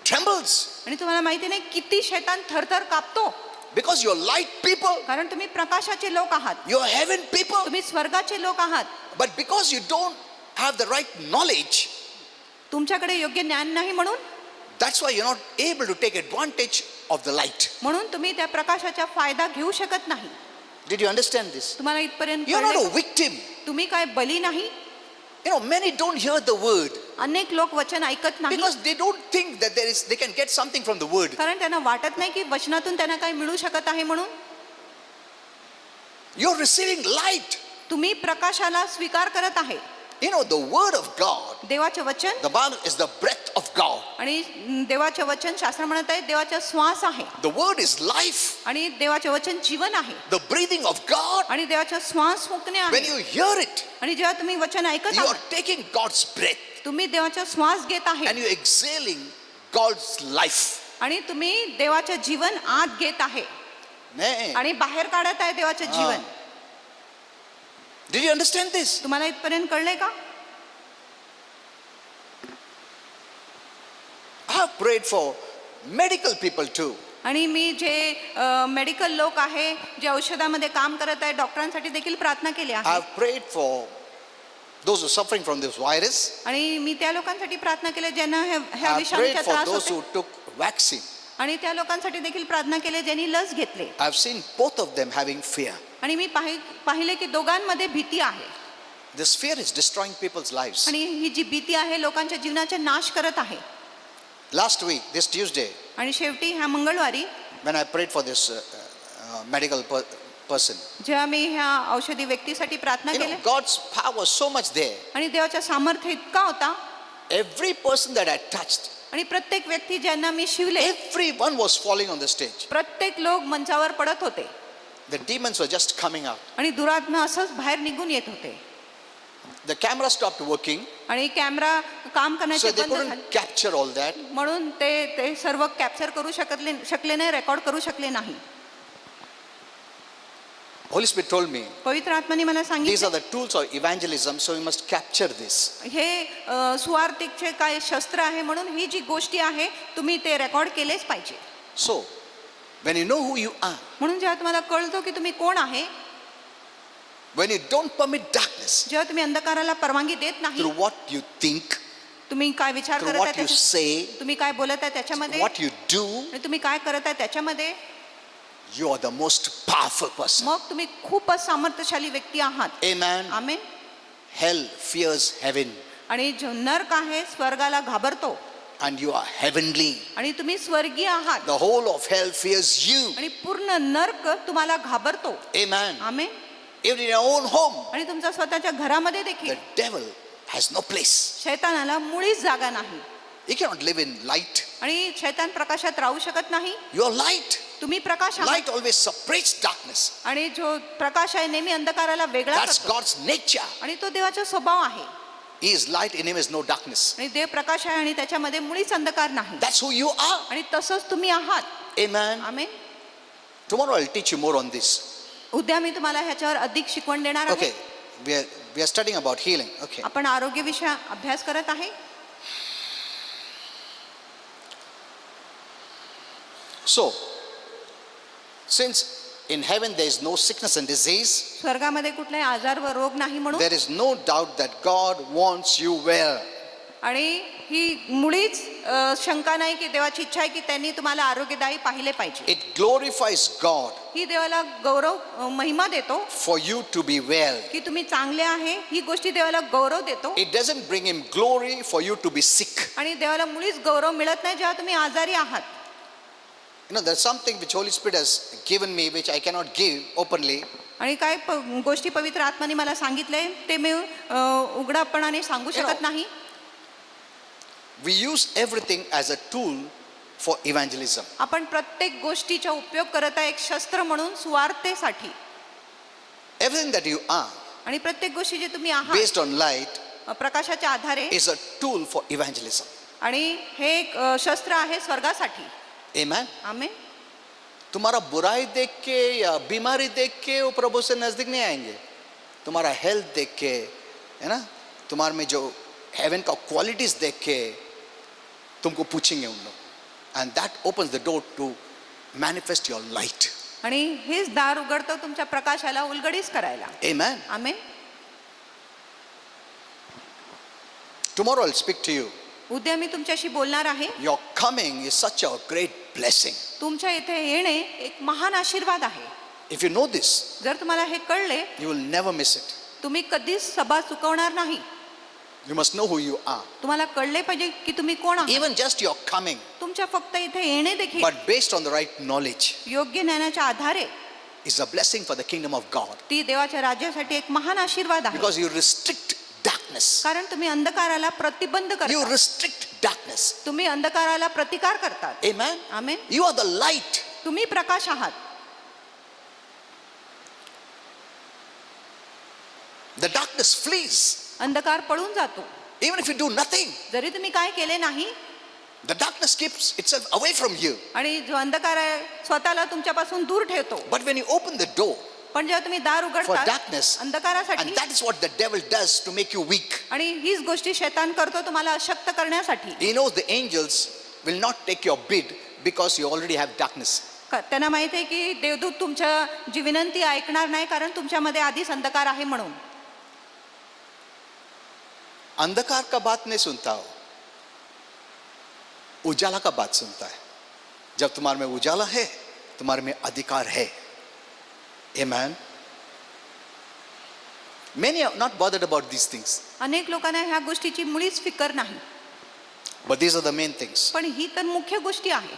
A: trembles
B: आणि तुम्हाला माहिती नाही किती शैतान थरथर कापतो,
A: because you're light people,
B: कारण तुम्ही प्रकाशाचे लोक आहात,
A: you're heaven people.
B: तुम्ही स्वर्गाचे लोक आहात.
A: But because you don't have the right knowledge,
B: तुमच्याकडे योग्य ज्ञान नाही, म्हणून
A: that's why you're not able to take advantage of the light.
B: म्हणून तुम्ही त्या प्रकाशाचा फायदा घेऊ शकत नाही.
A: Did you understand this?
B: तुम्हाला इथपर्यंत
A: You're not
B: कळले
A: a
B: का?
A: victim.
B: तुम्ही काय बली नाही.
A: You know, many don't hear the word
B: अनेक लोक वचन ऐकत नाही,
A: because they don't think that they can get something from the word.
B: कारण त्यांना वाटत नाही की वचनातून त्यांना काय मिळू शकत आहे. म्हणून
A: You're receiving light.
B: तुम्ही प्रकाशाला स्वीकार करत आहे.
A: You know, the word of God,
B: देवाचे वचन,
A: the Bible is the breath of God.
B: आणि देवाचे वचन शास्त्र म्हणत आहे देवाचा श्वास आहे,
A: The word is life,
B: आणि देवाचे वचन जीवन आहे,
A: the breathing of God.
B: आणि देवाचा श्वास फुंकणे
A: When
B: आहे.
A: you hear it,
B: आणि जेव्हा तुम्ही वचन ऐकत
A: you are
B: आहात,
A: taking God's breath
B: तुम्ही देवाचा श्वास घेत आहे,
A: and you're exhaling God's life.
B: आणि तुम्ही देवाचे जीवन आत घेत आहे
A: Nee.
B: आणि बाहेर काढत आहे देवाचे जीवन.
A: Did you understand this?
B: तुम्हाला इथपर्यंत कळलंय का?
A: I have prayed for medical people too.
B: आणि मी जे मेडिकल लोक आहे, जे औषधामध्ये काम करत आहे, डॉक्टरांसाठी देखील प्रार्थना केली
A: I
B: आहे.
A: have prayed for those who are suffering from this virus.
B: आणि मी त्या लोकांसाठी प्रार्थना केली ज्यांना
A: I
B: ह्या
A: have
B: विषाणूचा
A: prayed for
B: त्रास
A: those
B: होतो,
A: who took vaccine.
B: आणि त्या लोकांसाठी देखील प्रार्थना केली ज्यांनी लस घेतली.
A: I have seen both of them having fear.
B: आणि मी पाहिले की दोघांमध्ये भीती आहे,
A: This fear is destroying people's lives.
B: आणि ही जी भीती आहे लोकांच्या जीवनाचा नाश करत आहे.
A: Last week, this Tuesday,
B: आणि शेवटी ह्या मंगळवारी
A: when I prayed for this medical person,
B: जेव्हा मी ह्या औषधी व्यक्तीसाठी प्रार्थना
A: you know,
B: केली,
A: God's power was so much there.
B: आणि देवाचा सामर्थ्य इतका होता,
A: Every person that I touched,
B: आणि प्रत्येक व्यक्ती ज्यांना मी शिवले,
A: everyone was falling on the stage.
B: प्रत्येक लोक मंचावर पडत होते,
A: The demons were just coming out.
B: आणि दुरात्मा असंच बाहेर निघून येत होते.
A: The camera stopped working,
B: आणि कॅमेरा काम
A: so
B: करण्याचे
A: they
B: बंद झाले,
A: couldn't capture all that.
B: म्हणून ते सर्व कॅप्चर करू शकले नाही, रेकॉर्ड करू शकले नाही.
A: Holy Spirit told me,
B: पवित्र आत्म्याने मला
A: these are
B: सांगितले,
A: the tools of evangelism, so we must capture this.
B: हे सुवार्तिकचे काय शस्त्र आहे, म्हणून ही जी गोष्टी आहे तुम्ही ते रेकॉर्ड केलेच पाहिजे.
A: So, when you know who you are,
B: म्हणून जेव्हा तुम्हाला कळतो की तुम्ही कोण आहे,
A: when you don't permit darkness
B: जेव्हा तुम्ही अंधकाराला परवानगी देत नाही,
A: through what you think,
B: तुम्ही काय विचार
A: through
B: करत
A: what
B: आहे
A: you say,
B: तुम्ही काय बोलत आहे त्याच्यामध्ये,
A: what you do,
B: आणि तुम्ही काय करत आहे त्याच्यामध्ये,
A: you are the most powerful person.
B: मग तुम्ही खूपच सामर्थ्यशाली व्यक्ती आहात.
A: Amen.
B: आमेन.
A: Hell fears heaven,
B: आणि जो नरक आहे स्वर्गाला घाबरतो,
A: and you are heavenly.
B: आणि तुम्ही स्वर्गीय आहात,
A: The whole of hell fears you.
B: आणि पूर्ण नरक तुम्हाला घाबरतो.
A: Amen.
B: Amen.
A: Even in your own home,
B: आणि तुमच्या स्वतःच्या घरामध्ये
A: the
B: देखील
A: devil has no place.
B: शैतानाला मुळीच जागा नाही,
A: He cannot live in light.
B: आणि शैतान प्रकाशात राहू शकत नाही.
A: You are light.
B: तुम्ही प्रकाश आहात,
A: Light always separates darkness.
B: आणि जो प्रकाश आहे नेहमी अंधकाराला वेगळा
A: That's
B: करतो,
A: God's nature.
B: आणि तो देवाचा स्वभाव आहे.
A: He is light, in him is no darkness.
B: आणि देव प्रकाश आहे, आणि त्याच्यामध्ये मुळीच अंधकार नाही.
A: That's who you are.
B: आणि तसंच तुम्ही आहात.
A: Amen.
B: Amen.
A: Tomorrow I'll teach you more on this.
B: उद्या मी तुम्हाला ह्याच्यावर अधिक शिकवण देणार आहे.
A: Okay. We are studying about healing. Okay.
B: आपण आरोग्य विषय अभ्यास करत आहे.
A: So, since in heaven there is no sickness and disease,
B: स्वर्गामध्ये कुठलाही आजार व रोग नाही, म्हणून
A: there is no doubt that God wants you well.
B: आणि ही मुळीच शंका नाही की देवाची इच्छा आहे की त्यांनी तुम्हाला आरोग्यदायी पाहिले पाहिजे.
A: It glorifies God
B: ही देवाला गौरव महिमा देतो
A: for you to be well.
B: की तुम्ही चांगले आहे, ही गोष्टी देवाला गौरव देतो.
A: It doesn't bring him glory for you to be sick.
B: आणि देवाला मुळीच गौरव मिळत नाही जेव्हा तुम्ही आजारी आहात.
A: You know, there's something which Holy Spirit has given me which I cannot give openly.
B: आणि काय गोष्टी पवित्र आत्म्याने मला सांगितले ते मी उघडपणाने सांगू शकत नाही.
A: We use everything as a tool for evangelism.
B: आपण प्रत्येक गोष्टीचा उपयोग करत आहे एक शस्त्र म्हणून सुवार्तेसाठी.
A: Everything that you are,
B: आणि प्रत्येक गोष्टी जे तुम्ही आहात
A: based on light,
B: प्रकाशाच्या आधारे
A: is a tool for evangelism.
B: आणि हे एक शस्त्र आहे स्वर्गासाठी.
A: Amen.
B: आमेन.
A: तुम्हारा बुराई देख के या बीमारी देख के वो प्रभु से नजदीक नहीं आएंगे. तुम्हारा हेल्थ देख के, है ना, तुम्हारे में जो हेवन का क्वालिटीज देख के तुमको पूछेंगे उन लोग. And that opens the door to manifest your light.
B: आणि हेच दार उघडतं तुमच्या प्रकाशाला उलगडीच करायला.
A: Amen.
B: Amen.
A: Tomorrow I'll speak to you.
B: उद्या मी तुमच्याशी बोलणार आहे.
A: Your coming is such a great blessing.
B: तुमच्या इथे येणे एक महान आशीर्वाद आहे.
A: If you know this,
B: जर तुम्हाला हे कळले,
A: you will never miss it.
B: तुम्ही कधीच सभा चुकवणार नाही.
A: You must know who you are.
B: तुम्हाला कळले पाहिजे की तुम्ही कोण आहात.
A: Even just your coming,
B: तुमच्या फक्त इथे येणे देखील
A: but based on the right knowledge,
B: योग्य ज्ञानाच्या आधारे
A: is a blessing for the kingdom of God.
B: ती देवाच्या राज्यासाठी एक महान आशीर्वाद आहे.
A: Because you restrict darkness.
B: कारण तुम्ही अंधकाराला प्रतिबंध
A: You
B: करता.
A: restrict darkness.
B: तुम्ही अंधकाराला प्रतिकार करतात.
A: Amen.
B: Amen.
A: You are the light.
B: तुम्ही प्रकाश आहात.
A: The darkness flees.
B: अंधकार पळून जातो.
A: Even if you do nothing,
B: जरी तुम्ही काय केले नाही,
A: the darkness keeps itself away from you.
B: आणि जो अंधकार आहे स्वतःला तुमच्यापासून दूर ठेवतो.
A: But when you open the door
B: पण जेव्हा तुम्ही दार
A: for
B: उघडता
A: darkness,
B: अंधकारासाठी,
A: and that is what the devil does to make you weak.
B: आणि हीच गोष्टी शैतान करतो तुम्हाला अशक्त करण्यासाठी.
A: He knows the angels will not take your bid because you already have darkness.
B: त्यांना माहित आहे की देवदूत तुमच्या जी विनंती ऐकणार नाही, कारण तुमच्यामध्ये आधीच अंधकार आहे म्हणून.
A: अंधकार का बात नहीं सुनता हो, उजाला का बात सुनता है. जब तुम्हारे में उजाला है, तुम्हारे में अधिकार है. Amen. Many are not bothered about these things,
B: अनेक लोकांना ह्या गोष्टीची मुळीच फिकर नाही.
A: but these are the main things.
B: पण ही तर मुख्य गोष्टी आहे.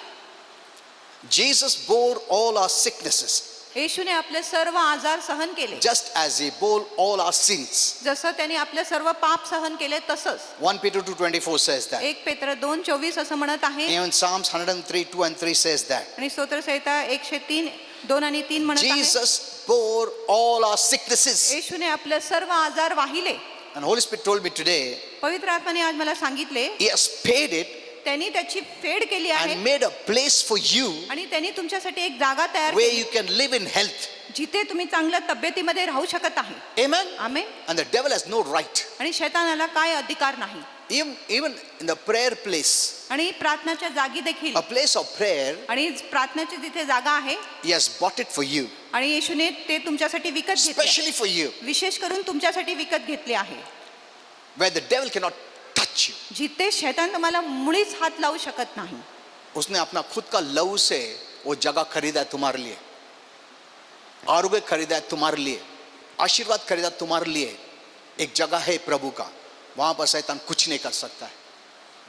A: Jesus bore all our sicknesses,
B: येशूने आपले सर्व आजार सहन केले.
A: just as he bore all our sins.
B: जसं त्याने आपले सर्व पाप सहन केले तसंच
A: 1 Peter 2:24 says that.
B: 1 पेत्र 2:24 असं म्हणत आहे.
A: Even Psalms 103:2 says that.
B: आणि स्तोत्रसंहिता 103 2 आणि 3 म्हणत आहे.
A: Jesus bore all our sicknesses.
B: येशूने आपले सर्व आजार वाहिले.
A: And Holy Spirit told me today,
B: पवित्र आत्म्याने आज मला सांगितले,
A: he has paid it
B: त्यांनी त्याची फेड केली आहे
A: and made a place for you
B: आणि त्यांनी तुमच्यासाठी एक जागा तयार
A: where
B: केली
A: you can live in health.
B: जिथे तुम्ही चांगल्या तब्येतीमध्ये राहू शकत आहे.
A: Amen.
B: Amen.
A: And the devil has no right.
B: आणि शैतानाला काय अधिकार नाही.
A: Even in the prayer place,
B: आणि प्रार्थनाच्या जागी देखील,
A: a place of prayer,
B: आणि प्रार्थनाची जिथे जागा आहे,
A: he has bought it for you,
B: आणि येशूने ते तुमच्यासाठी विकत घेतले,
A: especially for you,
B: विशेष करून तुमच्यासाठी विकत घेतले आहे.
A: where the devil cannot touch you.
B: जिथे शैतान तुम्हाला मुळीच हात लावू शकत नाही.
A: उसने अपना खुद का लहू से वो जगह खरीदा है तुम्हारे लिए, आरोग्य खरीदा है तुम्हारे लिए, आशीर्वाद खरीदा तुम्हारे लिए. एक जगह है प्रभु का, वहां पर शैतान कुछ नहीं कर सकता है.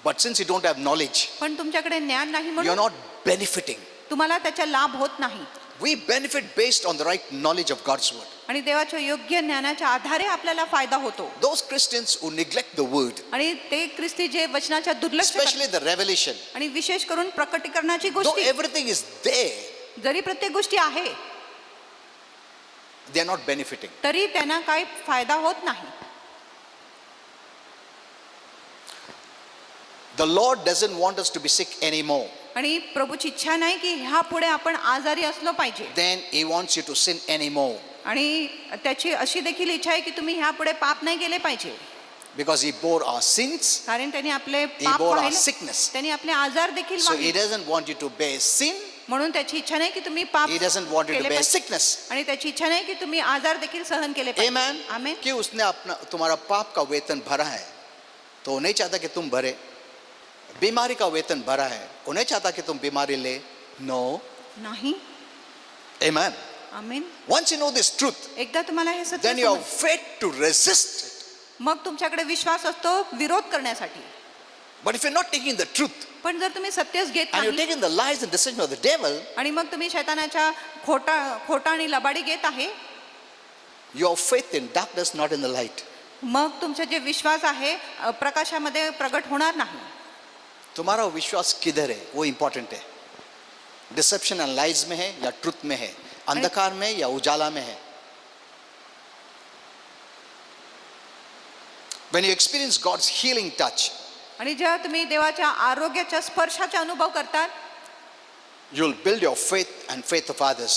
A: But since you don't have knowledge,
B: पण तुमच्याकडे ज्ञान नाही
A: you are
B: म्हणून
A: not benefiting.
B: तुम्हाला त्याचा लाभ होत नाही.
A: We benefit based on the right knowledge of God's word.
B: आणि देवाच्या योग्य ज्ञानाच्या आधारे आपल्याला फायदा होतो.
A: Those Christians who neglect the word,
B: आणि ते ख्रिस्ती जे वचनाच्या दुर्लक्ष करतात,
A: especially the revelation,
B: आणि विशेष करून प्रकटीकरणाची
A: though
B: गोष्टी,
A: everything is there,
B: जरी प्रत्येक गोष्टी आहे
A: they are not benefiting.
B: तरी त्यांना काही फायदा होत नाही.
A: The Lord doesn't want us to be sick anymore.
B: आणि प्रभूची इच्छा नाही की ह्या पुढे आपण आजारी असलो पाहिजे.
A: Then He wants you to sin anymore.
B: आणि त्याची अशी देखील इच्छा आहे की तुम्ही ह्या पुढे पाप नाही केले पाहिजे.
A: Because He bore our sins,
B: कारण त्यांनी आपले
A: He
B: पाप
A: bore our
B: वाहिले,
A: sickness.
B: त्यांनी आपले आजार देखील
A: So He
B: वाहिले.
A: doesn't want you to bear sin.
B: म्हणून त्याची इच्छा नाही की तुम्ही पाप
A: He doesn't want you to
B: केले
A: bear
B: पाहिजे.
A: sickness.
B: आणि त्याची इच्छा नाही की तुम्ही आजार देखील सहन केले पाहिजे.
A: Amen.
B: आमेन.
A: कि उसने अपना तुम्हारा पाप का वेतन भरा है, तो वो नहीं चाहता कि तुम भरे. बीमारी का वेतन भरा है, वो नहीं चाहता कि तुम बीमारी ले. No.
B: नाही.
A: Amen.
B: Amen.
A: Once you know this truth,
B: एकदा तुम्हाला हे सत्य
A: then you have
B: समजलं,
A: faith to resist it.
B: मग तुमच्याकडे विश्वास असतो विरोध करण्यासाठी.
A: But if you're not taking the truth
B: पण जर तुम्ही सत्यच घेत
A: and you're
B: नाही
A: taking the lies and deception of the devil,
B: आणि मग तुम्ही शैतानाच्या खोटा आणि लबाडी घेत आहे,
A: your faith in darkness, not in the light.
B: मग तुमचा जे विश्वास आहे प्रकाशामध्ये प्रगट होणार नाही.
A: तुम्हारा विश्वास किधर है वो इंपॉर्टेंट है. डिसेप्शन एंड लाइज में है या ट्रुथ में है, अंधकार में या उजाला में है. When you experience God's healing touch,
B: आणि जेव्हा तुम्ही देवाच्या आरोग्याच्या स्पर्शाचा अनुभव करतात
A: you'll build your faith and faith of others.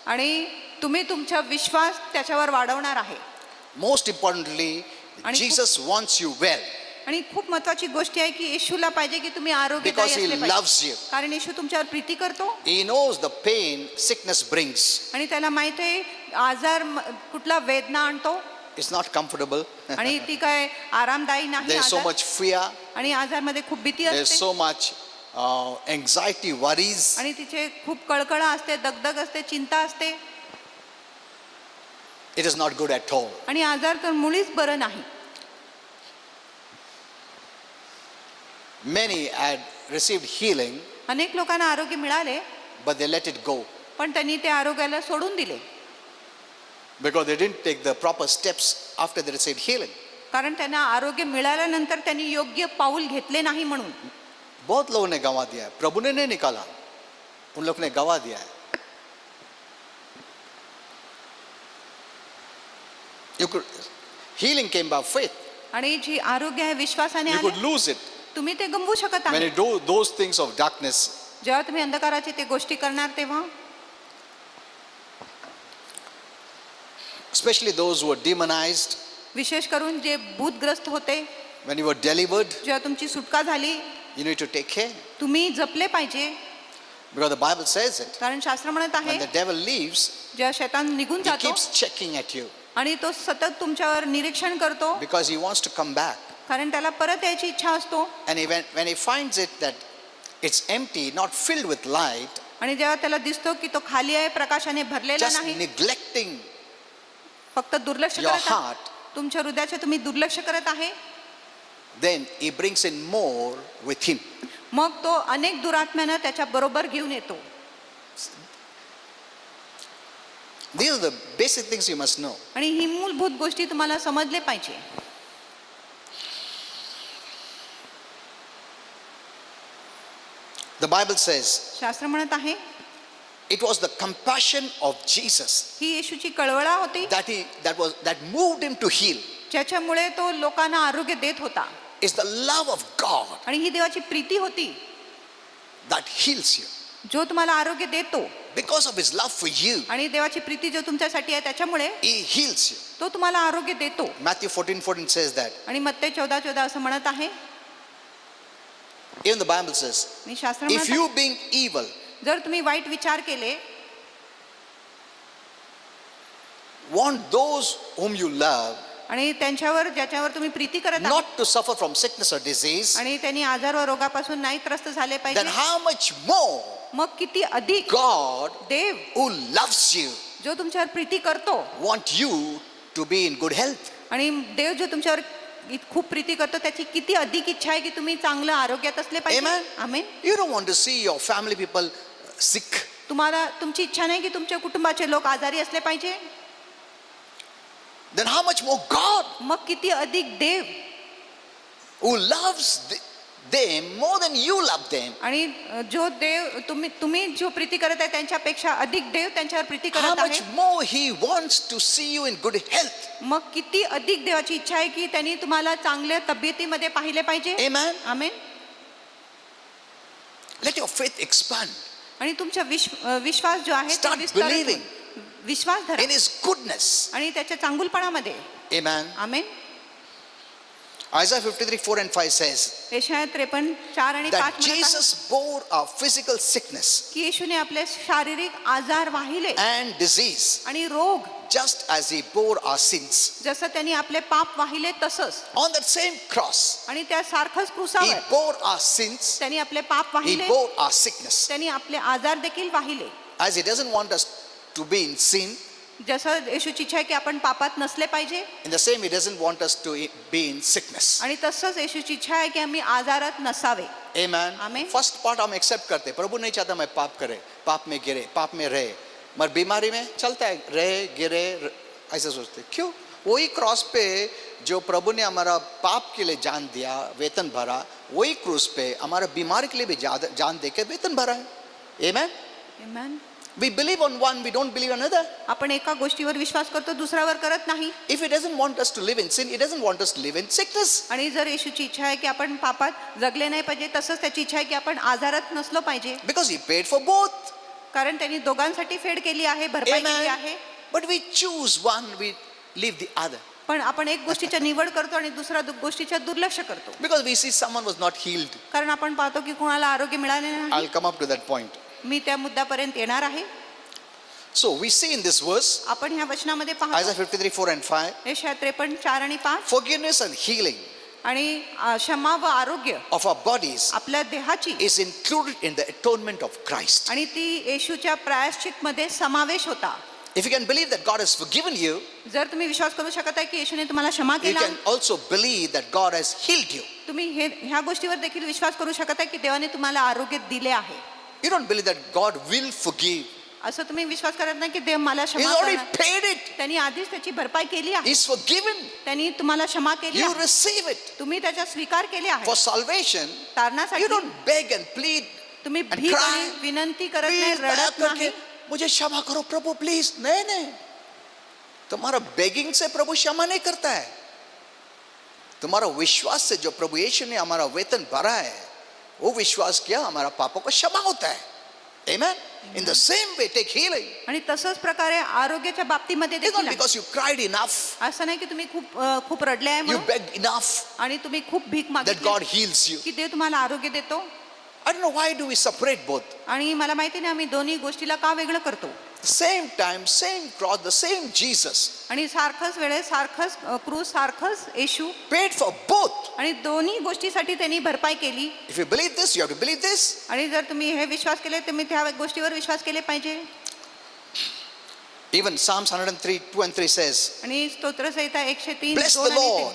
B: आणि तुम्ही तुमचा विश्वास त्याच्यावर वाढवणार आहे.
A: Most importantly,
B: आणि
A: Jesus wants you well
B: आणि खूप महत्वाची गोष्ट आहे की येशूला पाहिजे की तुम्ही आरोग्यदायी
A: because he
B: असले पाहिजे.
A: loves you.
B: कारण येशू तुमच्यावर प्रीती करतो
A: He knows the pain sickness brings.
B: आणि त्याला माहित आहे आजार कुठला वेदना आणतो
A: It's not comfortable.
B: आणि ती काय आरामदायी नाही.
A: There's so
B: आजार.
A: much fear.
B: आणि आजारमध्ये खूप भीती
A: There's
B: असते
A: so much anxiety, worries.
B: आणि तिचे खूप कळकळा असते, दगदग असते, चिंता असते
A: It is not good at all.
B: आणि आजार तर मुळीच बरं नाही.
A: Many had received healing,
B: अनेक लोकांना आरोग्य मिळाले
A: but they let it go
B: पण त्यांनी ते आरोग्याला सोडून दिले
A: because they didn't take the proper steps after they received healing.
B: कारण त्यांना आरोग्य मिळाल्यानंतर त्यांनी योग्य पाऊल घेतले नाही म्हणून.
A: बहुत लोगों ने गंवा दिया है, प्रभु ने नहीं निकाला, उन लोग ने गंवा दिया है. You could, healing came by faith.
B: आणि जी आरोग्य आहे विश्वासाने
A: You
B: आले.
A: could lose it
B: तुम्ही ते गमवू शकत
A: when
B: आहे
A: you do those things of darkness.
B: जेव्हा तुम्ही अंधकाराची ते गोष्टी करणार तेव्हा.
A: Especially those who were demonized,
B: विशेष करून जे भूतग्रस्त होते
A: when you were delivered,
B: जेव्हा तुमची सुटका झाली
A: you need to take care
B: तुम्ही जपले पाहिजे.
A: because the Bible says it.
B: कारण शास्त्र म्हणत आहे
A: When the devil leaves,
B: जेव्हा शैतान निघून
A: he
B: जातो
A: keeps checking at you
B: आणि तो सतत तुमच्यावर निरीक्षण करतो
A: because he wants to come back.
B: कारण त्याला परत यायची इच्छा असतो.
A: And when he finds it that it's empty, not filled with light,
B: आणि जेव्हा त्याला दिसतो की तो खाली आहे, प्रकाशाने भरलेला
A: just
B: नाही,
A: neglecting
B: फक्त दुर्लक्ष
A: your
B: करत आहे,
A: heart,
B: तुमच्या हृदयाचे तुम्ही दुर्लक्ष करत आहे,
A: then he brings in more with him.
B: मग तो अनेक दुरात्म्यांना त्याच्या बरोबर घेऊन येतो.
A: These are the basic things you must know.
B: आणि ही मूलभूत गोष्टी तुम्हाला समजले पाहिजे.
A: The Bible says
B: शास्त्र म्हणत आहे
A: it was the compassion of Jesus
B: ही येशूची कळवळा होती
A: that moved him to heal.
B: ज्याच्यामुळे तो लोकांना आरोग्य देत होता.
A: It's the love of God
B: आणि ही देवाची प्रीती होती
A: that heals you
B: जो तुम्हाला आरोग्य देतो.
A: because of his love for you.
B: आणि देवाची प्रीती जो तुमच्यासाठी आहे त्याच्यामुळे
A: He heals you.
B: तो तुम्हाला आरोग्य देतो.
A: Matthew 14:14 says that.
B: आणि मत्ते 14:14 असं म्हणत आहे.
A: Even the Bible says,
B: आणि शास्त्र
A: if
B: म्हणत
A: you
B: आहे,
A: being evil
B: जर तुम्ही वाईट विचार केले
A: want those whom you love
B: आणि त्यांच्यावर ज्याच्यावर तुम्ही प्रीती करत आहात
A: not to suffer from sickness or disease,
B: आणि त्यांनी आजार व रोगापासून नाही त्रस्त झाले
A: then
B: पाहिजे,
A: how much more
B: मग किती अधिक
A: God
B: Dev
A: who loves you
B: जो तुमच्यावर प्रीती करतो
A: want you to be in good health.
B: आणि देव जो तुमच्यावर खूप प्रीती करतो त्याची किती अधिक इच्छा आहे की तुम्ही चांगलं आरोग्यात असले पाहिजे.
A: Amen.
B: Amen.
A: You don't want to see your family people sick.
B: तुम्हाला तुमची इच्छा नाही की तुमच्या कुटुंबाचे लोक आजारी असले पाहिजे.
A: Then how much more God
B: मग किती अधिक देव
A: who loves them more than you love them.
B: आणि जो देव तुम्ही जो प्रीती करत आहे त्यांच्यापेक्षा अधिक देव त्यांच्यावर प्रीती
A: How
B: करत
A: much
B: आहे.
A: more he wants to see you in good health.
B: मग किती अधिक देवाची इच्छा आहे की त्यांनी तुम्हाला चांगल्या तब्येतीमध्ये पाहिले पाहिजे.
A: Amen.
B: Amen.
A: Let your faith expand
B: आणि तुमचा विश्वास जो आहे तो
A: Start
B: विस्तारित
A: believing.
B: होईल. विश्वास धरा
A: in his goodness.
B: आणि त्याच्या चांगुलपणामध्ये.
A: Amen.
B: Amen.
A: Isaiah 53:4 and 5 says
B: यशाया 53:4 आणि 5
A: that
B: म्हणत आहे
A: Jesus bore our physical sickness
B: की येशूने आपले शारीरिक आजार वाहिले
A: and disease
B: आणि रोग
A: just as he bore our sins.
B: जसं त्यांनी आपले पाप वाहिले तसंच
A: On that same cross,
B: आणि त्या सारखंच
A: he
B: क्रूसावर
A: bore our sins,
B: त्यांनी आपले पाप
A: he
B: वाहिले,
A: bore our sickness.
B: त्यांनी आपले आजार देखील वाहिले.
A: As he doesn't want us to be in sin,
B: जसं येशूची इच्छा आहे की आपण पापात नसले पाहिजे
A: in the same he doesn't want us to be in sickness.
B: आणि तसंच येशूची इच्छा आहे की आम्ही आजारात नसावे.
A: Amen.
B: Amen.
A: फर्स्ट पार्ट हम एक्सेप्ट करते, प्रभु नहीं चाहता मैं पाप करे, पाप में गिरे, पाप में रहे, मगर बीमारी में चलता है, रहे गिरे ऐसे सोचते. क्यों? वही क्रॉस पे जो प्रभु ने हमारा पाप के लिए जान दिया, वेतन भरा, वही क्रूस पे हमारा बीमारी के लिए भी जान दे के वेतन भरा है. Amen.
B: Amen.
A: We believe on one, we don't believe on another.
B: आपण एका गोष्टीवर विश्वास करतो, दुसऱ्यावर करत नाही.
A: If He doesn't want us to live in sin, He doesn't want us to live in sickness.
B: आणि जर येशूची इच्छा आहे की आपण पापात जगले नाही पाहिजे, तसंच त्याची इच्छा आहे की आपण आजारात नसलो पाहिजे.
A: Because He paid for both.
B: कारण त्यांनी दोघांसाठी फेड केली आहे, भरपाई केली आहे.
A: But we choose one, we leave the other.
B: पण आपण एक गोष्टीच्या निवड करतो आणि दुसऱ्या गोष्टीच्या दुर्लक्ष करतो.
A: Because we see someone was not healed.
B: कारण आपण पाहतो की कुणाला आरोग्य मिळाले नाही.
A: I'll come up to that point.
B: मी त्या मुद्द्यापर्यंत येणार आहे.
A: So we see in this verse,
B: आपण ह्या वचनामध्ये
A: Isaiah
B: पाहतो
A: 53:4-5,
B: यशाया 53:4 आणि 5
A: forgiveness and healing
B: आणि क्षमा व आरोग्य
A: of our bodies
B: आपल्या देहाची
A: is included in the atonement of Christ.
B: आणि ती येशूच्या प्रायश्चित मध्ये समावेश होता.
A: If you can believe that God has forgiven you,
B: जर तुम्ही विश्वास करू शकत आहे की येशूने तुम्हाला क्षमा
A: you
B: केला,
A: can also believe that God has healed you.
B: तुम्ही ह्या गोष्टीवर देखील विश्वास करू शकत आहे की देवाने तुम्हाला आरोग्य दिले आहे.
A: You don't believe that God will forgive.
B: असं तुम्ही विश्वास करत नाही की देव मला
A: He's
B: क्षमा
A: already
B: करणार.
A: paid it.
B: त्यांनी आधीच त्याची भरपाई केली आहे.
A: He's forgiven.
B: त्यांनी तुम्हाला क्षमा केली
A: You
B: आहे.
A: receive it.
B: तुम्ही त्याचा स्वीकार केले आहे.
A: For salvation,
B: तारणासाठी
A: you don't beg and plead
B: तुम्ही
A: and
B: भीक
A: cry.
B: आणि विनंती करत नाही,
A: Please, दया
B: रडत
A: करके
B: नाही.
A: मुझे क्षमा करो प्रभु प्लीज. नहीं, तुम्हारा बेगिंग से प्रभु क्षमा नहीं करता है. तुम्हारा विश्वास से जो प्रभु यीशु ने हमारा वेतन भरा है, वो विश्वास किया, हमारा पापों का क्षमा होता है. Amen. In the same way, take healing.
B: आणि तसंच प्रकारे आरोग्याच्या बाबतीमध्ये
A: It's not
B: देखील आहे.
A: because you cried enough,
B: असं नाही की तुम्ही खूप रडले आहे
A: you
B: म्हणून
A: begged enough
B: आणि तुम्ही खूप भीक
A: that
B: मागितली
A: God heals you.
B: की देव तुम्हाला आरोग्य देतो.
A: I don't know why do we separate both.
B: आणि मला माहिती नाही आम्ही दोन्ही गोष्टीला का वेगळं करतो.
A: Same time, same cross, the same Jesus
B: आणि सारखंच वेळेस सारखंच क्रूस, सारखंच येशू
A: paid for both.
B: आणि दोन्ही गोष्टीसाठी त्यांनी भरपाई केली.
A: If you believe this, you have to believe this.
B: आणि जर तुम्ही हे विश्वास केले तुम्ही त्या गोष्टीवर विश्वास केले पाहिजे.
A: Even Psalms 103:2-3 says,
B: आणि स्तोत्रसंहिता 103
A: Bless
B: 2
A: the
B: आणि
A: Lord.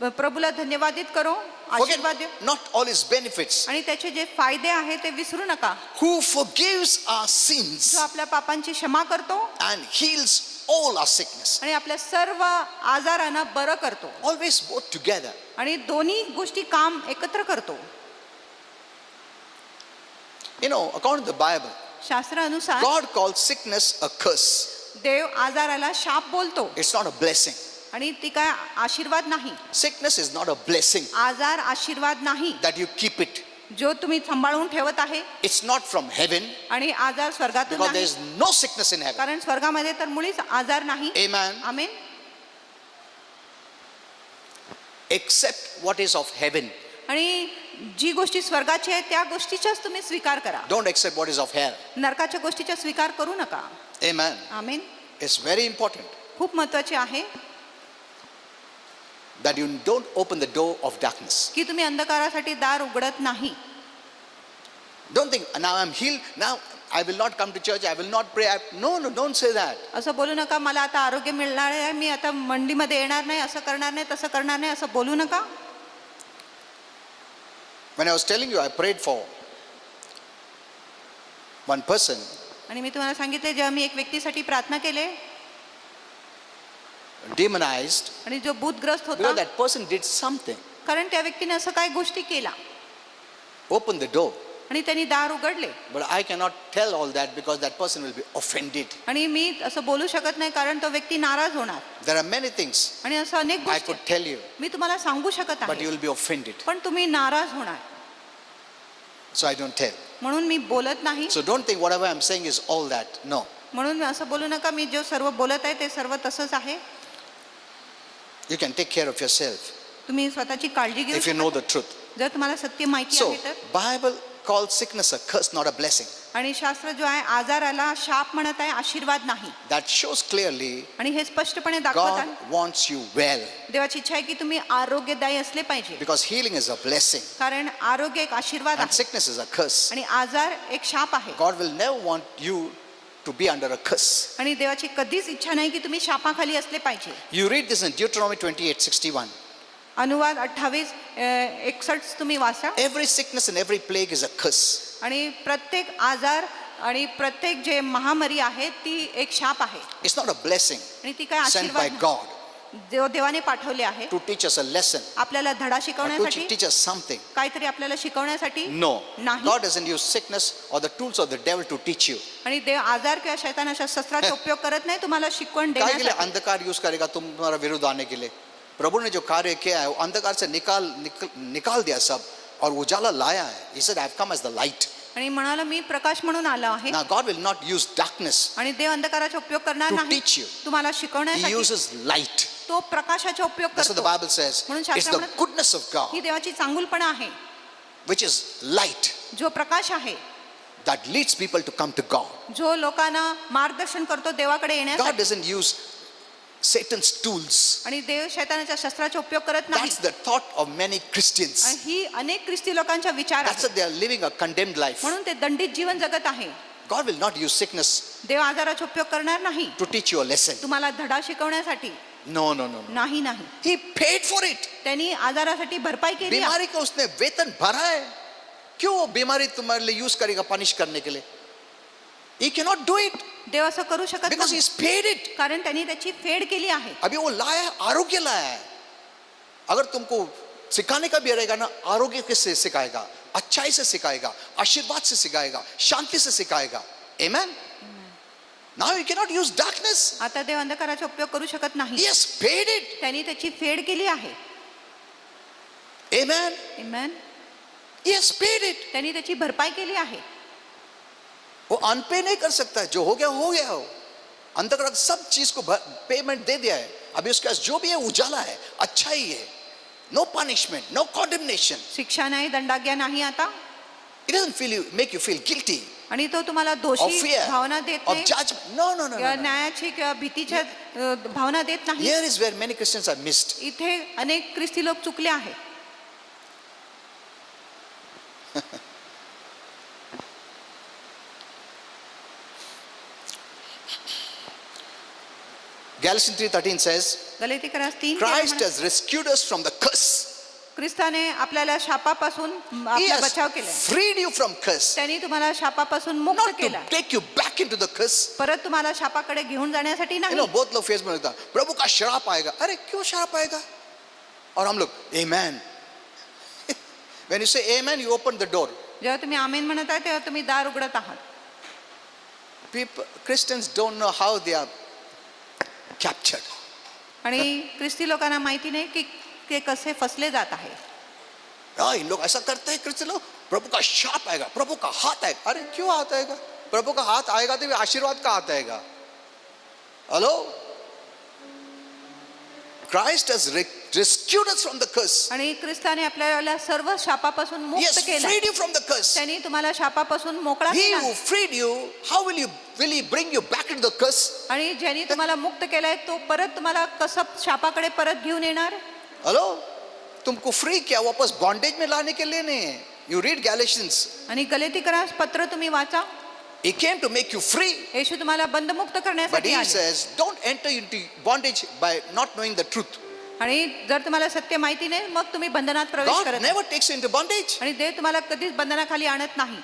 B: 3 प्रभूला धन्यवादित करो, आशीर्वाद द्या.
A: Forget not all His benefits,
B: आणि त्याचे जे फायदे आहेत ते विसरू नका.
A: who forgives our sins
B: जो आपल्या पापांची क्षमा करतो
A: and heals all our sickness.
B: आणि आपल्या सर्व आजारांना बरं करतो.
A: Always both together.
B: आणि दोन्ही गोष्टी काम एकत्र करतो.
A: You know, according to the Bible,
B: शास्त्रानुसार
A: God calls sickness a curse.
B: देव आजाराला शाप बोलतो
A: It's not a blessing.
B: आणि ती काय आशीर्वाद नाही.
A: Sickness is not a blessing
B: आजार आशीर्वाद नाही
A: that you keep it.
B: जो तुम्ही सांभाळून ठेवत आहे.
A: It's not from heaven
B: आणि आजार स्वर्गातून
A: because there
B: नाही,
A: is no sickness in heaven.
B: कारण स्वर्गामध्ये तर मुळीच आजार नाही.
A: Amen.
B: Amen.
A: Except what is of heaven.
B: आणि जी गोष्टी स्वर्गाची आहे त्या गोष्टीचाच तुम्ही स्वीकार करा.
A: Don't accept what is of hell.
B: नरकाच्या गोष्टीचा स्वीकार करू नका.
A: Amen.
B: Amen.
A: It's very important
B: खूप महत्त्वाचे आहे
A: that you don't open the door of darkness.
B: की तुम्ही अंधकारासाठी दार उघडत नाही.
A: Don't think, now I'm healed, now I will not come to church, I will not pray. No, don't say that.
B: असं बोलू नका मला आता आरोग्य मिळणार आहे, मी आता मंडीमध्ये येणार नाही, असं करणार नाही, तसं करणार नाही, असं बोलू नका.
A: When I was telling you, I prayed for one person.
B: आणि मी तुम्हाला सांगितले जेव्हा मी एक व्यक्तीसाठी प्रार्थना केले
A: Demonized
B: आणि जो भूतग्रस्त
A: because
B: होता,
A: that person did something.
B: कारण त्या व्यक्तीने असं काही गोष्टी केला
A: Open the door.
B: आणि त्यांनी दार उघडले.
A: But I cannot tell all that because that person will be offended.
B: आणि मी असं बोलू शकत नाही कारण तो व्यक्ती नाराज होणार.
A: There are many things
B: आणि असं अनेक
A: I
B: गोष्टी
A: could tell you,
B: मी तुम्हाला सांगू शकत
A: but you
B: आहे
A: will be offended.
B: पण तुम्ही नाराज होणार,
A: So I don't tell.
B: म्हणून मी बोलत नाही.
A: So don't think whatever I'm saying is all that. No.
B: म्हणून मी असं बोलू नका मी जो सर्व बोलत आहे ते सर्व तसंच आहे.
A: You can take care of yourself
B: तुम्ही स्वतःची काळजी घेऊ
A: if you
B: शकता.
A: know the truth.
B: जर तुम्हाला सत्य माहिती
A: So
B: आहे तर.
A: Bible calls sickness a curse, not a blessing.
B: आणि शास्त्र जो आहे आजाराला शाप म्हणत आहे, आशीर्वाद नाही.
A: That shows clearly
B: आणि हे स्पष्टपणे दाखवत
A: God
B: आहे
A: wants you well
B: देवाची इच्छा आहे की तुम्ही आरोग्यदायी असले पाहिजे.
A: because healing is a blessing
B: कारण आरोग्य एक आशीर्वाद
A: and
B: आहे
A: sickness is a curse.
B: आणि आजार एक शाप आहे.
A: God will never want you to be under a curse.
B: आणि देवाची कधीच इच्छा नाही की तुम्ही शापाखाली असले पाहिजे.
A: You read this in Deuteronomy 28:61.
B: अनुवाद 28:61 तुम्ही वाचा.
A: Every sickness and every plague is a curse.
B: आणि प्रत्येक आजार आणि प्रत्येक जे महामारी आहे ती एक शाप आहे
A: It's not a blessing
B: आणि ती काय
A: sent by
B: आशीर्वाद नाही.
A: God.
B: जो देवाने पाठवले आहे
A: to teach us a lesson,
B: आपल्याला धडा
A: or to
B: शिकवण्यासाठी,
A: teach us something.
B: काहीतरी आपल्याला शिकवण्यासाठी
A: No.
B: नाही.
A: God doesn't use sickness or the tools of the devil to teach you.
B: आणि देव आजार किंवा शैतानाच्या शस्त्राचा उपयोग करत नाही तुम्हाला शिकवण
A: काय के लिए
B: देण्यासाठी.
A: अंधकार यूज करेगा तुम्हारा विरुद्ध आने के लिए? प्रभु ने जो कार्य किया है वो अंधकार से निकाल दिया सब और उजाला लाया है. He said, I have come as the light.
B: आणि म्हणाला मी प्रकाश म्हणून आलो आहे.
A: Now God will not use darkness
B: आणि देव अंधकाराचा उपयोग करणार
A: to
B: नाही
A: teach you.
B: तुम्हाला
A: He
B: शिकवण्यासाठी.
A: uses light.
B: तो प्रकाशाचा उपयोग
A: That's what the
B: करतो.
A: Bible says.
B: म्हणून
A: It's
B: शास्त्र
A: the
B: म्हणत-
A: goodness of God,
B: ही देवाची चांगुलपणा आहे
A: which is light,
B: जो प्रकाश आहे,
A: that leads people to come to God.
B: जो लोकांना मार्गदर्शन करतो देवाकडे
A: God
B: येण्यासाठी.
A: doesn't use Satan's tools.
B: आणि देव शैतानाच्या शस्त्राचा उपयोग करत नाही.
A: That's the thought of many Christians.
B: आणि ही अनेक ख्रिस्ती लोकांचा विचार
A: That's
B: आहे.
A: why they are living a condemned life.
B: म्हणून ते दंडित जीवन जगत आहे.
A: God will not use sickness
B: देव आजाराचा उपयोग करणार नाही
A: to teach you a lesson.
B: तुम्हाला धडा शिकवण्यासाठी.
A: No, no, no, no.
B: नाही नाही
A: He paid for it.
B: त्यांनी आजारासाठी भरपाई केली आहे.
A: बीमारी का उसने वेतन भरा है. क्यों वो बीमारी तुम्हारे लिए यूज करेगा पनिश करने के लिए? He cannot do it
B: देव असं करू शकत
A: because
B: नाही
A: he's paid it.
B: कारण त्यांनी त्याची फेड केली आहे.
A: अभी वो लाया है, आरोग्य लाया है. अगर तुमको सिखाने का भी रहेगा ना, आरोग्य किससे सिखाएगा? अच्छाई से सिखाएगा, आशीर्वाद से सिखाएगा, शांति से सिखाएगा. Amen. Now you cannot use darkness.
B: आता देव अंधकाराचा उपयोग करू शकत
A: He
B: नाही.
A: has paid it.
B: त्यांनी त्याची फेड केली आहे.
A: Amen.
B: Amen.
A: He has paid it.
B: त्यांनी त्याची भरपाई केली आहे.
A: वो अनपे नहीं कर सकता है. जो हो गया हो. अंतकरण सब चीज को पेमेंट दे दिया है. अभी उसके पास जो भी है उजाला है, अच्छा ही है. No punishment, no condemnation.
B: शिक्षा नाही, दंडाज्ञा नाही आता.
A: It doesn't make you feel guilty
B: आणि तो तुम्हाला
A: or
B: दोषी
A: fear
B: भावना देत
A: of
B: नाही
A: judgment. No, no, no,
B: किंवा
A: no, no.
B: न्यायाची किंवा भीतीच्या भावना देत नाही.
A: Here is where many Christians are missed.
B: इथे अनेक ख्रिस्ती लोक चुकले आहेत.
A: Galatians 3:13 says,
B: गलातिकरास 3
A: Christ has rescued us from the curse.
B: ख्रिस्ताने आपल्याला शापापासून
A: He
B: आपला
A: has
B: बचाव केला.
A: freed you from curse.
B: त्यांनी तुम्हाला शापापासून मुक्त
A: Not to
B: केला.
A: take you back into the curse.
B: परत तुम्हाला शापाकडे घेऊन जाण्यासाठी
A: You
B: नाही.
A: know, बहुत लोग फेस में लिखता प्रभु का श्राप आएगा. अरे क्यों श्राप आएगा? और हम लोग amen. When you say amen, you open the door.
B: जेव्हा तुम्ही आमेन म्हणत आहे तेव्हा तुम्ही दार उघडत आहात.
A: People, Christians don't know how they are captured.
B: आणि ख्रिस्ती लोकांना माहिती नाही की ते कसे फसले जात आहे.
A: हाँ, इन लोग ऐसा करते हैं क्रिश्चियन लोग. प्रभु का शाप आएगा, प्रभु का हाथ आएगा. अरे क्यों हाथ आएगा? प्रभु का हाथ आएगा तो आशीर्वाद का हाथ आएगा. Hello, Christ has rescued us from the curse.
B: आणि ख्रिस्ताने आपल्याला सर्व शापापासून
A: He has
B: मुक्त केलं.
A: freed you from the curse.
B: त्यांनी तुम्हाला शापापासून मोकळा
A: He
B: केला.
A: who freed you, how will he bring you back into the curse?
B: आणि ज्यांनी तुम्हाला मुक्त केलाय तो परत तुम्हाला कसं शापाकडे परत घेऊन येणार?
A: हेलो, तुमको फ्री किया, वापस बॉन्डेज में लाने के लिए नहीं है. You read Galatians.
B: आणि गलातिकरास पत्र तुम्ही वाचा.
A: He came to make you free.
B: येशू तुम्हाला बंधमुक्त
A: But
B: करण्यासाठी
A: he
B: आले.
A: says, don't enter into bondage by not knowing the truth.
B: आणि जर तुम्हाला सत्य माहिती नाही मग तुम्ही बंधनात प्रवेश
A: God
B: करत नाही.
A: never takes you into bondage.
B: आणि देव तुम्हाला कधीच बंधनाखाली आणत नाही.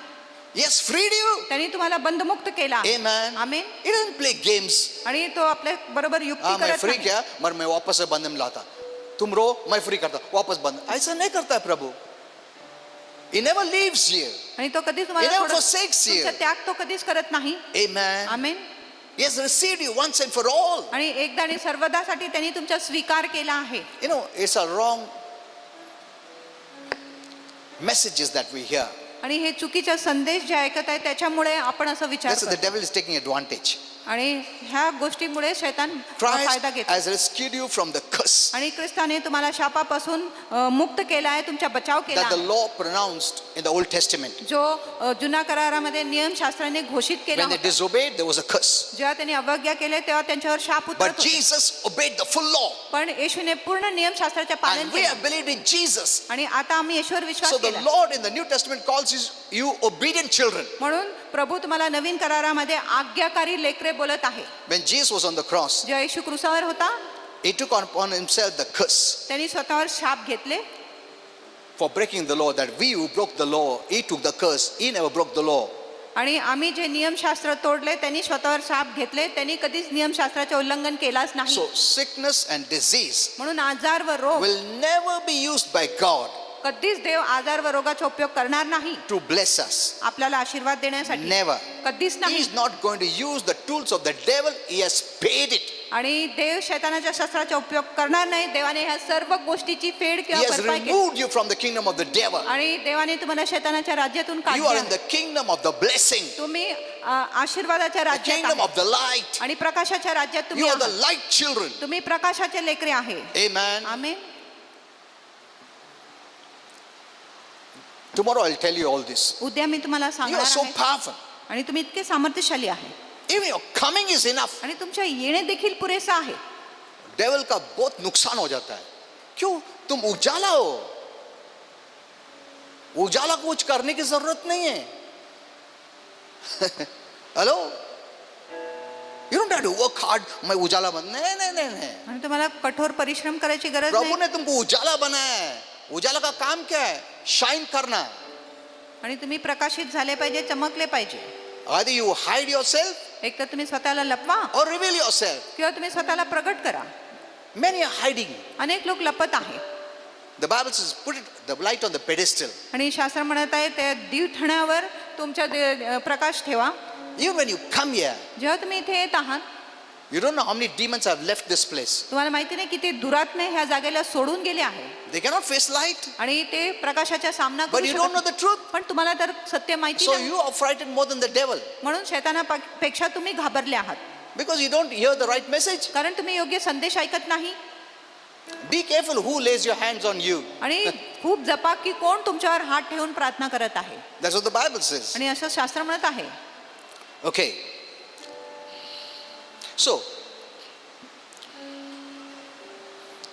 A: He has freed you.
B: त्यांनी तुम्हाला बंधमुक्त केला.
A: Amen.
B: Amen.
A: He doesn't play games.
B: आणि तो आपल्या बरोबर युक्ती
A: मैं
B: करत
A: फ्री
B: नाही.
A: किया, मगर मैं वापस से बंधन में लाता. तुम रो, मैं फ्री करता, वापस बंद. ऐसा नहीं करता है प्रभु. He never leaves you.
B: आणि तो कधीच
A: He
B: तुम्हाला
A: never
B: सोडत-
A: forsakes you.
B: तुमचा त्याग तो कधीच करत नाही.
A: Amen.
B: Amen.
A: He has received you once and for all.
B: आणि एकदा आणि सर्वदासाठी त्यांनी तुमचा स्वीकार केला आहे.
A: You know, it's a wrong messages that we hear.
B: आणि हे चुकीचा संदेश जे ऐकत आहे त्याच्यामुळे आपण असं विचार
A: That's why the
B: करतो.
A: devil is taking advantage.
B: आणि ह्या गोष्टीमुळे शैतान
A: Christ
B: फायदा घेतो.
A: has rescued you from the curse
B: आणि ख्रिस्ताने तुम्हाला शापापासून मुक्त केला आहे, तुमचा बचाव केला
A: that the
B: आहे.
A: law pronounced in the Old Testament.
B: जो जुना करारामध्ये नियमशास्त्राने घोषित केला
A: When they
B: होता.
A: disobeyed, there was a curse.
B: जेव्हा त्यांनी अवज्ञा केले तेव्हा त्यांच्यावर शाप उतरत
A: But
B: होते.
A: Jesus obeyed the full law.
B: पण येशूने पूर्ण नियमशास्त्राचे पालन
A: And we
B: केले
A: have believed in Jesus.
B: आणि आता आम्ही येशूवर विश्वास
A: So the
B: केला.
A: Lord in the New Testament calls you obedient children.
B: म्हणून प्रभू तुम्हाला नवीन करारामध्ये आज्ञाकारी लेकरे बोलत आहे.
A: When Jesus was on the cross,
B: जेव्हा येशू क्रुसावर होता
A: he took upon himself the curse
B: त्यांनी स्वतःवर शाप घेतले.
A: for breaking the law, that we who broke the law, he took the curse. He never broke the law.
B: आणि आम्ही जे नियमशास्त्र तोडले त्यांनी स्वतःवर शाप घेतले, त्यांनी कधीच नियमशास्त्राचे उल्लंघन केलाच नाही.
A: So sickness and disease
B: म्हणून आजार व रोग
A: will never be used by God
B: कधीच देव आजार व रोगाचा उपयोग करणार नाही
A: to bless us.
B: आपल्याला आशीर्वाद देण्यासाठी.
A: Never.
B: कधीच
A: He
B: नाही.
A: is not going to use the tools of the devil. He has paid it.
B: आणि देव शैतानाच्या शस्त्राचा उपयोग करणार नाही. देवाने ह्या सर्व गोष्टीची फेड
A: He
B: किंवा
A: has
B: भरपाई केली.
A: removed you from the kingdom of the devil.
B: आणि देवाने तुम्हाला शैतानाच्या राज्यातून
A: You are in
B: काढले.
A: the kingdom of the blessing,
B: तुम्ही आशीर्वादाच्या
A: the
B: राज्यात
A: kingdom
B: आहे.
A: of the light.
B: आणि प्रकाशाच्या राज्यात
A: You
B: तुम्ही
A: are the
B: आहात.
A: light children.
B: तुम्ही प्रकाशाचे लेकरे आहे.
A: Amen.
B: Amen.
A: Tomorrow I'll tell you all this.
B: उद्या मी तुम्हाला
A: You
B: सांगणार
A: are so
B: आहे.
A: powerful.
B: आणि तुम्ही इतके सामर्थ्यशाली आहे.
A: Even your coming is enough.
B: आणि तुमच्या येणे देखील पुरेसा आहे.
A: डेविल का बहुत नुकसान हो जाता है. क्यों? तुम उजाला हो. उजाला को कुछ करने की जरूरत नहीं है. Hello, you don't have to work hard. मैं उजाला बन, नहीं नहीं नहीं नहीं.
B: आणि तुम्हाला कठोर परिश्रम करायची गरज
A: प्रभु
B: नाही.
A: ने तुमको उजाला बनाया है. उजाला का काम क्या है? शाइन करना.
B: आणि तुम्ही प्रकाशित झाले पाहिजे, चमकले पाहिजे.
A: Either you hide yourself
B: एक तर तुम्ही स्वतःला लपवा
A: or reveal yourself.
B: किंवा तुम्ही स्वतःला प्रगट करा.
A: Many are hiding.
B: अनेक लोक लपत आहे.
A: The Bible says, put it, the light on the pedestal.
B: आणि शास्त्र म्हणत आहे त्या दिवठण्यावर तुमच्या प्रकाश ठेवा.
A: Even when you come here,
B: जेव्हा तुम्ही इथे येत आहात,
A: you don't know how many demons have left this place.
B: तुम्हाला माहिती नाही किती दुरात्मे ह्या जागेला सोडून गेले आहे.
A: They cannot face light,
B: आणि ते प्रकाशाचा सामना
A: but
B: करू
A: you don't know
B: शकत
A: the truth.
B: पण तुम्हाला तर सत्य माहिती
A: So
B: नाही.
A: you are frightened more than the devil
B: म्हणून शैतानापेक्षा तुम्ही घाबरले आहात.
A: because you don't hear the right message.
B: कारण तुम्ही योग्य संदेश ऐकत नाही.
A: Be careful who lays your hands on you.
B: आणि खूप जपा की कोण तुमच्यावर हात ठेवून प्रार्थना करत आहे.
A: That's what the Bible says.
B: आणि असं शास्त्र म्हणत आहे.
A: Okay. So,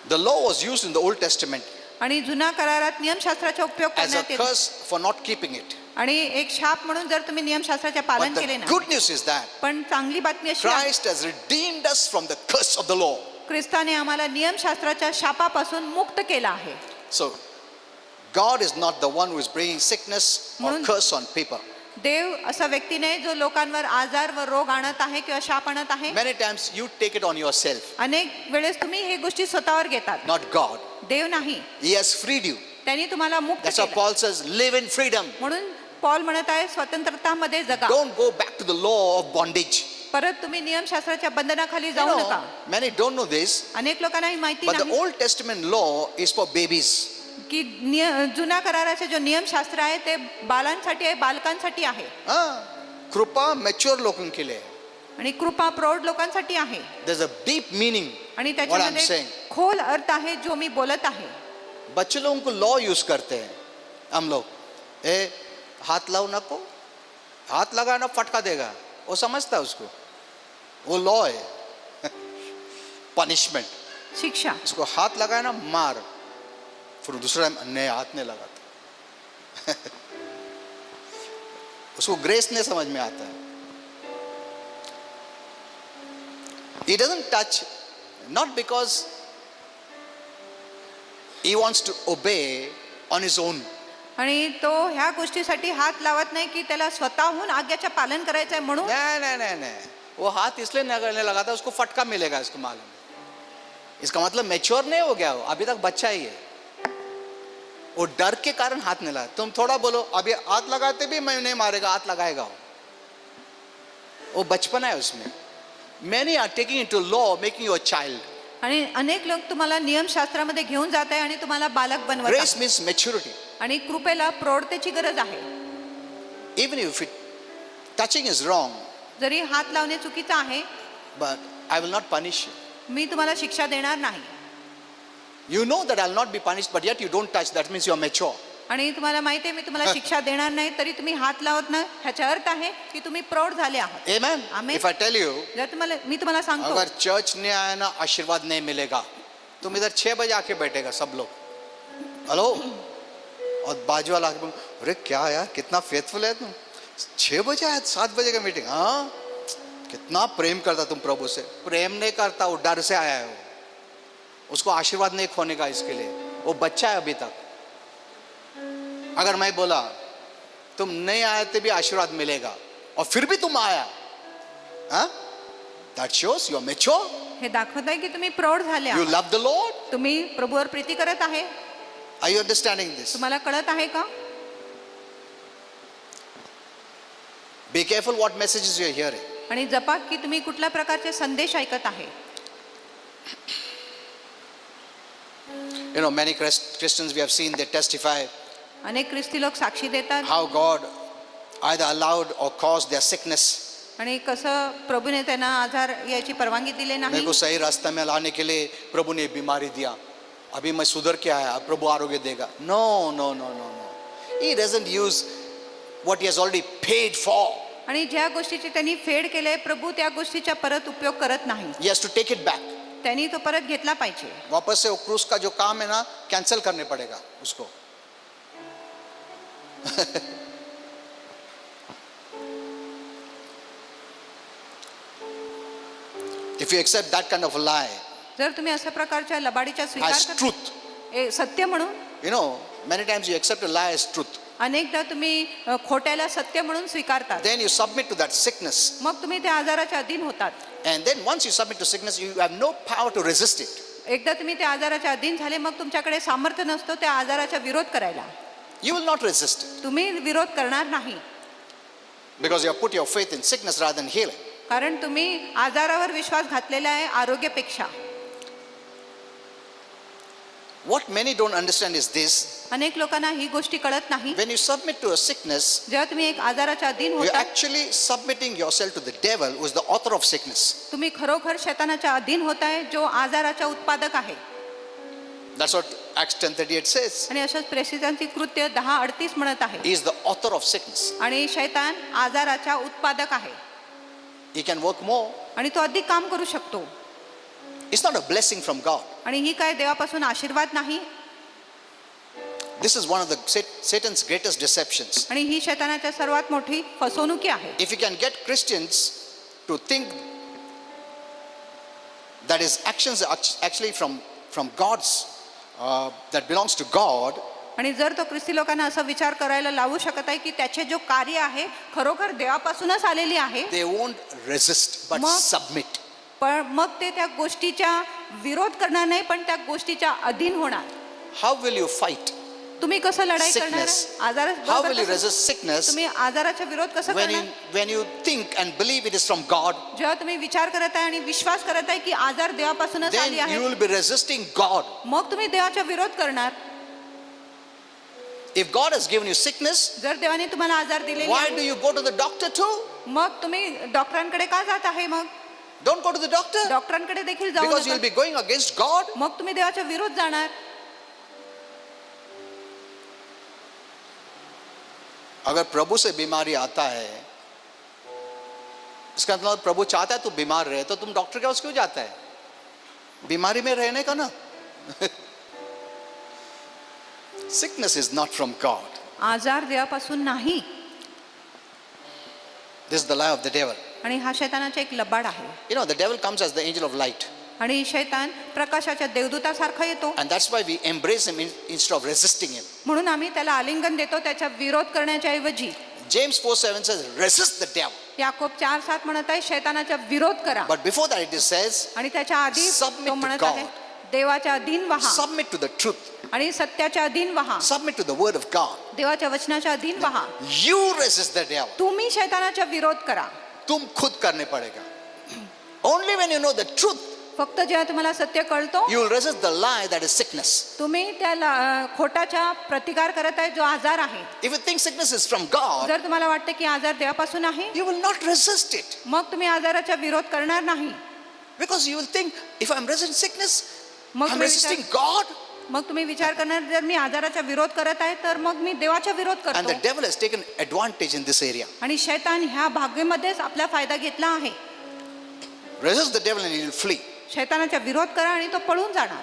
A: the law was used in the Old Testament
B: आणि जुन्या करारात नियमशास्त्राचा उपयोग
A: as a
B: करण्यात येतो.
A: curse for not keeping it.
B: आणि एक शाप म्हणून जर तुम्ही नियमशास्त्राचे
A: But
B: पालन केले
A: the
B: ना,
A: good news is that
B: पण चांगली बातमी अशी आहे,
A: Christ has redeemed us from the curse of the law.
B: ख्रिस्ताने आम्हाला नियमशास्त्राच्या शापापासून मुक्त केला आहे.
A: So, God is not the one who is bringing sickness or
B: म्हणून-
A: curse on people.
B: देव असा व्यक्ती नाही जो लोकांवर आजार व रोग आणत आहे किंवा शाप आणत आहे.
A: Many times you take it on yourself,
B: अनेक वेळेस तुम्ही हे गोष्टी स्वतःवर घेतात.
A: not God.
B: देव नाही,
A: He has freed you.
B: त्यांनी तुम्हाला मुक्त
A: That's why
B: केलं.
A: Paul says, live in freedom.
B: म्हणून पॉल म्हणत आहे स्वतंत्रतामध्ये जगा.
A: Don't go back to the law of bondage.
B: परत तुम्ही नियमशास्त्राच्या बंधनाखाली
A: You
B: जाऊ नका.
A: know, many don't know this,
B: अनेक लोकांना ही माहिती
A: but the
B: नाही
A: Old Testament law is for babies.
B: की जुन्या कराराचे जो नियमशास्त्र आहे ते बालांसाठी आहे, बालकांसाठी आहे.
A: कृपा मॅच्युअर लोकां के लिए.
B: आणि कृपा प्रौढ लोकांसाठी आहे.
A: There's a deep meaning
B: आणि
A: what I'm
B: त्याच्यामध्ये
A: saying.
B: खोल अर्थ आहे जो मी बोलत आहे.
A: बच्चे लोगों को लॉ यूज करते हैं हम लोग. ए हाथ लाओ नको, हाथ लगाना फटका देगा, वो समझता है उसको, वो लॉ है. पनिशमेंट.
B: शिक्षा.
A: उसको हाथ लगाया ना मार, फिर दूसरा नहीं हाथ नहीं लगाता. उसको ग्रेस नहीं समझ में आता है. He doesn't touch, not because he wants to obey on his own.
B: आणि तो ह्या गोष्टीसाठी हात लावत नाही की त्याला स्वतःहून आज्ञाचे पालन करायचं आहे म्हणून.
A: नहीं नहीं नहीं नहीं, वो हाथ इसलिए नहीं लगाता, उसको फटका मिलेगा, इसको मालूम है. इसका मतलब मैच्योर नहीं हो गया, वो अभी तक बच्चा ही है. वो डर के कारण हाथ नहीं लगा. तुम थोड़ा बोलो अभी हाथ लगाते भी मैं नहीं मारेगा, हाथ लगाएगा. वो बचपना है उसमें. Many are taking it to law, making you a child.
B: आणि अनेक लोक तुम्हाला नियमशास्त्रामध्ये घेऊन जात आहे आणि तुम्हाला बालक बनवत
A: Grace
B: आहे.
A: means maturity.
B: आणि कृपेला प्रौढतेची गरज आहे.
A: Even if it, touching is wrong,
B: जरी हात लावणे चुकीचं आहे,
A: but I will not punish you.
B: मी तुम्हाला शिक्षा देणार नाही.
A: You know that I will not be punished, but yet you don't touch. That means you are mature.
B: आणि तुम्हाला माहिती आहे मी तुम्हाला शिक्षा देणार नाही तरी तुम्ही हात लावत नाही, ह्याचा अर्थ आहे की तुम्ही प्रौढ झाले आहात.
A: Amen.
B: Amen.
A: If I tell you,
B: जर मी तुम्हाला सांगतो
A: अगर चर्च नहीं आया ना आशीर्वाद नहीं मिलेगा, तुम इधर 6 बजे आके बैठेगा सब लोग. हेलो, और बाजू वाला आके बोल, अरे क्या यार कितना फेथफुल है तुम, 6 बजे आया, 7 बजे का मीटिंग. हाँ, कितना प्रेम करता तुम प्रभु से. प्रेम नहीं करता, वो डर से आया है. वो उसको आशीर्वाद नहीं खोने का, इसके लिए वो बच्चा है अभी तक. अगर मैं बोला तुम नहीं आए तो भी आशीर्वाद मिलेगा, और फिर भी तुम आया. That shows you are mature.
B: हे दाखवत आहे की तुम्ही प्रौढ झाले
A: You
B: आहात.
A: love the Lord.
B: तुम्ही प्रभूवर प्रीती करत आहे.
A: Are you understanding this?
B: तुम्हाला कळत आहे का?
A: Be careful what messages you are hearing.
B: आणि जपा की तुम्ही कुठल्या प्रकारचे संदेश ऐकत आहे.
A: You know, many Christians we have seen, they testify
B: अनेक ख्रिस्ती लोक साक्षी देतात
A: how God either allowed or caused their sickness.
B: आणि कसं प्रभूने त्यांना आजार याची परवानगी दिली
A: मेरे
B: नाही.
A: को सही रास्ता में लाने के लिए प्रभु ने बीमारी दिया. अभी मैं सुधर के आया, अब प्रभु आरोग्य देगा. No, no, no, no, no. He doesn't use what he has already paid for.
B: आणि ज्या गोष्टीची त्यांनी फेड केले प्रभू त्या गोष्टीचा परत उपयोग करत नाही.
A: He has to take it back.
B: त्यांनी तो परत घेतला पाहिजे.
A: वापस से वो क्रूस का जो काम है ना, कैंसिल करने पड़ेगा उसको. If you accept that kind of a lie
B: जर तुम्ही अशा प्रकारच्या लबाडीचा स्वीकार
A: as
B: करता
A: truth,
B: सत्य म्हणून,
A: you know, many times you accept a lie as truth.
B: अनेकदा तुम्ही खोट्याला सत्य म्हणून स्वीकारतात.
A: Then you submit to that sickness.
B: मग तुम्ही त्या आजाराच्या अधीन होतात.
A: And then once you submit to sickness, you have no power to resist it.
B: एकदा तुम्ही त्या आजाराच्या अधीन झाले मग तुमच्याकडे सामर्थ्य नसतो त्या आजाराचा विरोध करायला.
A: You will not resist it
B: तुम्ही विरोध करणार नाही.
A: because you have put your faith in sickness rather than healing.
B: कारण तुम्ही आजारावर विश्वास घातलेला आहे आरोग्यापेक्षा.
A: What many don't understand is this:
B: अनेक लोकांना ही गोष्टी कळत नाही.
A: when you submit to a sickness,
B: जेव्हा तुम्ही एक आजाराच्या अधीन
A: you're
B: होता
A: actually submitting yourself to the devil, who is the author of sickness.
B: तुम्ही खरोखर शैतानाच्या अधीन होताय जो आजाराचा उत्पादक आहे.
A: That's what Acts 10:38 says.
B: आणि अशाच प्रेषितांची कृत्य 10:38 म्हणत आहे.
A: He is the author of sickness.
B: आणि शैतान आजाराचा उत्पादक आहे
A: He can work more.
B: आणि तो अधिक काम करू शकतो.
A: It's not a blessing from God.
B: आणि ही काय देवापासून आशीर्वाद नाही.
A: This is one of the Satan's greatest deceptions.
B: आणि ही शैतानाच्या सर्वात मोठी फसवणुकी आहे.
A: If you can get Christians to think that his actions are actually from God's, that belongs to God,
B: आणि जर तो ख्रिस्ती लोकांना असा विचार करायला लावू शकत आहे की त्याचे जो कार्य आहे खरोखर देवापासूनच आलेली आहे,
A: they won't resist but
B: मग-
A: submit.
B: पण मग ते त्या गोष्टीचा विरोध करणार नाही पण त्या गोष्टीच्या अधीन होणार.
A: How will you fight
B: तुम्ही कसं लढाई करणार?
A: sickness?
B: आजाराबरोबर
A: How will you
B: कसं-
A: resist sickness
B: तुम्ही आजाराचा विरोध कसं करणार?
A: when you think and believe it is from God?
B: जेव्हा तुम्ही विचार करत आहे आणि विश्वास करत आहे की आजार देवापासूनच
A: Then
B: आली आहे,
A: you will be resisting God.
B: मग तुम्ही देवाचा विरोध करणार.
A: If God has given you sickness,
B: जर देवाने तुम्हाला आजार दिलेले
A: why
B: आहे,
A: do you go to the doctor too?
B: मग तुम्ही डॉक्टरांकडे का जात आहे? मग
A: Don't go to the doctor
B: डॉक्टरांकडे देखील जाऊ
A: because you'll
B: नका.
A: be going against God.
B: मग तुम्ही देवाच्या विरोध जाणार.
A: अगर प्रभु से बीमारी आता है, इसका मतलब प्रभु चाहता है तू बीमार रहे, तो तुम डॉक्टर के पास क्यों जाता है? बीमारी में रहने का ना. Sickness is not from God.
B: आजार देवापासून नाही.
A: This is the lie of the devil.
B: आणि हा शैतानाचा एक लबाड आहे.
A: You know, the devil comes as the angel of light,
B: आणि शैतान प्रकाशाच्या देवदूतासारखा येतो.
A: and that's why we embrace him instead of resisting him.
B: म्हणून आम्ही त्याला आलिंगन देतो त्याचा विरोध करण्याच्या ऐवजी.
A: James 4:7 says, resist the devil.
B: Yakob 4:7 म्हणत आहे शैतानाचा विरोध करा.
A: But before that it says,
B: आणि त्याच्या आधी
A: Submit
B: तो
A: to
B: म्हणत
A: God.
B: आहे देवाच्या अधीन व्हा
A: submit to the truth,
B: आणि सत्याच्या अधीन व्हा.
A: submit to the word of God.
B: देवाच्या वचनाच्या अधीन व्हा.
A: You resist the devil.
B: तुम्ही शैतानाचा विरोध करा.
A: तुम खुद करने पड़ेगा. Only when you know the truth,
B: फक्त जेव्हा तुम्हाला सत्य कळतो
A: you will resist the lie that is sickness.
B: तुम्ही त्या खोटाचा प्रतिकार करत आहे जो आजार आहे.
A: If you think sickness is from God,
B: जर तुम्हाला वाटतं की आजार देवापासून आहे
A: you will not resist it.
B: मग तुम्ही आजाराचा विरोध करणार नाही.
A: Because you will think, if I'm resisting sickness,
B: मग
A: I'm
B: तुम्ही
A: resisting
B: विचार-
A: God.
B: मग तुम्ही विचार करणार जर मी आजाराचा विरोध करत आहे तर मग मी देवाचा विरोध
A: And the
B: करतो.
A: devil has taken advantage in this area.
B: आणि शैतान ह्या भागेमध्येच आपला फायदा घेतला आहे.
A: Resist the devil and he will flee.
B: शैतानाचा विरोध करा आणि तो पळून जाणार.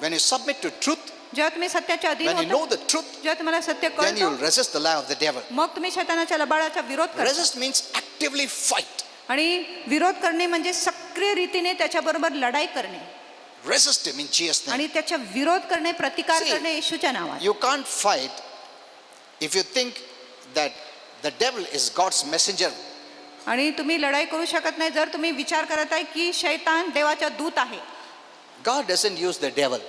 A: When you submit to truth,
B: जेव्हा तुम्ही सत्याच्या अधीन
A: when you know
B: होता
A: the truth,
B: जेव्हा तुम्हाला सत्य
A: then you will
B: कळतं
A: resist the lie of the devil.
B: मग तुम्ही शैतानाच्या लबाडाचा विरोध करा.
A: Resist means actively fight.
B: आणि विरोध करणे म्हणजे सक्रिय रीतीने त्याच्याबरोबर लढाई करणे
A: Resist him in Jesus' name.
B: आणि त्याचा विरोध करणे प्रतिकार
A: See,
B: करणे येशूच्या नावात.
A: You can't fight if you think that the devil is God's messenger
B: आणि तुम्ही लढाई करू शकत नाही जर तुम्ही विचार करत आहे की शैतान देवाचा दूत आहे.
A: God doesn't use the devil.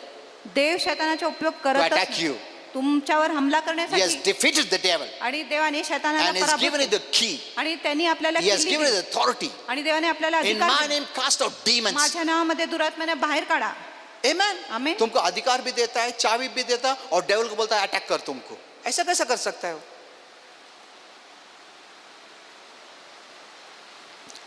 B: देव शैतानाचा उपयोग
A: To
B: करत
A: attack you.
B: तुमच्यावर हमला
A: He has
B: करण्यासाठी.
A: defeated the devil
B: आणि देवाने शैतानाला
A: and has given
B: पराभूत
A: it the key.
B: आणि त्यांनी आपल्याला
A: He has
B: किल्ली
A: given it
B: दिली.
A: the authority.
B: आणि देवाने आपल्याला
A: In
B: अधिकार
A: my
B: दिला.
A: name, cast out demons.
B: माझ्या नावामध्ये दुरात्म्याने बाहेर काढा.
A: Amen.
B: Amen.
A: तुमको अधिकार भी देता है, चाबी भी देता है, और डेविल को बोलता है अटैक कर तुमको. ऐसा कैसा कर सकता है वो?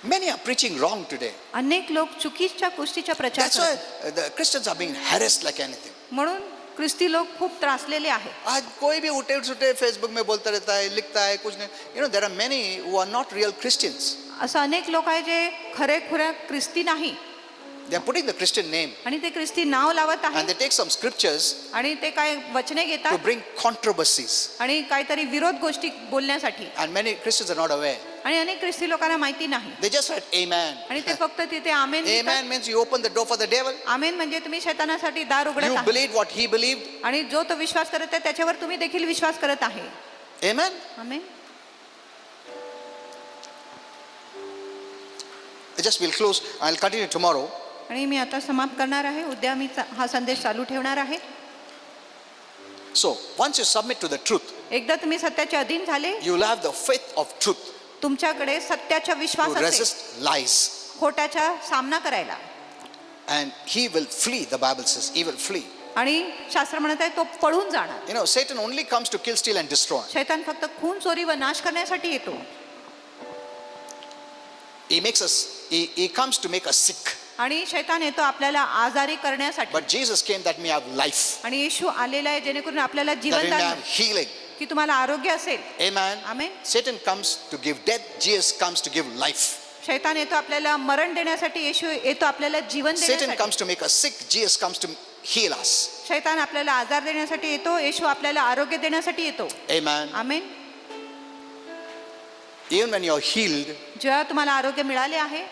A: Many are preaching wrong today.
B: अनेक लोक चुकीच्या गोष्टीचा प्रचार
A: That's why
B: करतात.
A: the Christians are being harassed like anything.
B: म्हणून ख्रिस्ती लोक खूप त्रासलेले आहेत.
A: आज कोई भी उठे सुटे फेसबुक में बोलता रहता है, लिखता है कुछ नहीं. You know, there are many who are not real Christians.
B: असं अनेक लोक आहे जे खरेखुऱ्या ख्रिस्ती नाही
A: They are putting the Christian name
B: आणि ते ख्रिस्ती नाव लावत
A: and
B: आहे
A: they take some scriptures
B: आणि ते काय वचने
A: to
B: घेतात
A: bring controversies.
B: आणि काहीतरी विरोध गोष्टी बोलण्यासाठी.
A: And many Christians are not aware.
B: आणि अनेक ख्रिस्ती लोकांना माहिती नाही
A: They just write amen.
B: आणि ते फक्त तिथे आमेन लिहितात.
A: Amen means you open the door for the devil.
B: आमेन म्हणजे तुम्ही शैतानासाठी दार उघडत
A: You
B: आहे
A: believe what he believed.
B: आणि जो तो विश्वास करत आहे त्याच्यावर तुम्ही देखील विश्वास करत आहे.
A: Amen.
B: Amen.
A: I just will close. I'll continue tomorrow.
B: आणि मी आता समाप्त करणार आहे. उद्या मी हा संदेश चालू ठेवणार आहे.
A: So once you submit to the truth,
B: एकदा तुम्ही सत्याचे अधीन झाले
A: you'll have the faith of truth
B: तुमच्याकडे सत्याचा
A: to
B: विश्वास असेल
A: resist lies.
B: खोट्याचा सामना करायला.
A: And he will flee, the Bible says. He will flee.
B: आणि शास्त्र म्हणत आहे तो पळून जाणार.
A: You know, Satan only comes to kill, steal, and destroy.
B: शैतान फक्त खून चोरी व नाश करण्यासाठी येतो.
A: He makes us, he comes to make us sick.
B: आणि शैतान येतो आपल्याला आजारी करण्यासाठी.
A: But Jesus came that we have life,
B: आणि येशू आलेला आहे जेणेकरून आपल्याला
A: that we
B: जीवन
A: may
B: दान
A: have healing.
B: की तुम्हाला आरोग्य असेल.
A: Amen.
B: Amen.
A: Satan comes to give death, Jesus comes to give life.
B: शैतान येतो आपल्याला मरण देण्यासाठी, येशू येतो आपल्याला जीवन
A: Satan
B: देण्यासाठी.
A: comes to make us sick, Jesus comes to heal us.
B: शैतान आपल्याला आजार देण्यासाठी येतो, येशू आपल्याला आरोग्य देण्यासाठी येतो.
A: Amen.
B: Amen.
A: Even when you're healed,
B: जेव्हा तुम्हाला आरोग्य मिळाले आहे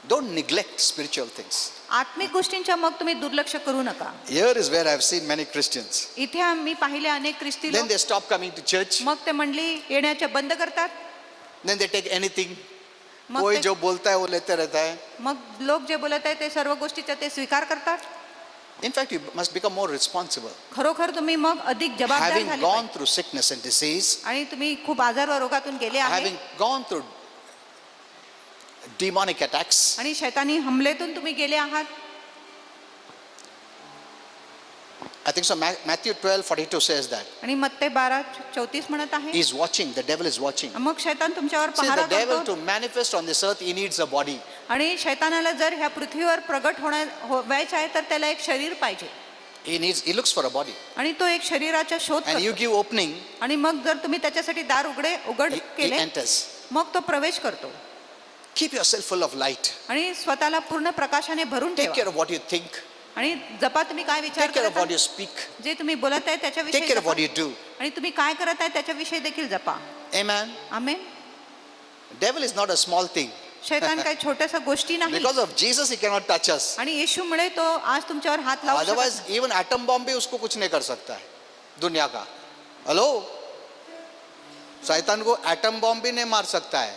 A: don't neglect spiritual things.
B: आत्मिक गोष्टींच्या मग तुम्ही दुर्लक्ष करू नका.
A: Here is where I've seen many Christians.
B: इथे आम्ही पाहिले अनेक ख्रिस्ती
A: Then
B: लोक
A: they stop coming to church.
B: मग ते मंडळी येण्याचे बंद करतात.
A: Then they take anything.
B: मग
A: कोई
B: ते-
A: जो बोलता है वो लेते रहता है.
B: मग लोक जे बोलत आहे ते सर्व गोष्टीचा ते स्वीकार करतात.
A: In fact, you must become more responsible.
B: खरोखर तुम्ही मग अधिक जबाबदार
A: Having
B: झाले
A: gone
B: पाहिजे.
A: through sickness and disease,
B: आणि तुम्ही खूप आजार व रोगातून गेले आहे
A: having gone through demonic attacks,
B: आणि शैतानी हमलेतून तुम्ही गेले आहात.
A: I think so. Matthew 12:42 says that.
B: आणि मत्ते 12:34 म्हणत आहे
A: He's watching, the devil is watching.
B: मग शैतान तुमच्यावर
A: See,
B: पहारा
A: the devil
B: करतो.
A: to manifest on this earth, he needs a body.
B: आणि शैतानाला जर ह्या पृथ्वीवर प्रगट व्हायचं आहे तर त्याला एक शरीर पाहिजे.
A: He looks for a body.
B: आणि तो एक शरीराचा शोध
A: And you
B: करतो.
A: give opening,
B: आणि मग जर तुम्ही त्याच्यासाठी दार उघड
A: he
B: केले
A: enters.
B: मग तो प्रवेश करतो.
A: Keep yourself full of light.
B: आणि स्वतःला पूर्ण प्रकाशाने भरून
A: Take
B: ठेवा.
A: care of what you think.
B: आणि जपा तुम्ही काय विचार
A: Take care of
B: करत
A: what you
B: आहात,
A: speak.
B: जे तुम्ही बोलत आहे त्याच्याविषयी
A: Take care of
B: जपा.
A: what you do.
B: आणि तुम्ही काय करत आहे त्याच्याविषयी देखील जपा.
A: Amen.
B: Amen.
A: Devil is not a small thing.
B: शैतान काही छोट्याशा गोष्टी नाही.
A: Because of Jesus, he cannot touch us.
B: आणि येशूमुळे तो आज तुमच्यावर हात लावू शकत
A: Otherwise,
B: नाही.
A: even atom bomb भी उसको कुछ नहीं कर सकता है दुनिया का. हेलो, शैतान को एटम बॉम्ब भी नहीं मार सकता है.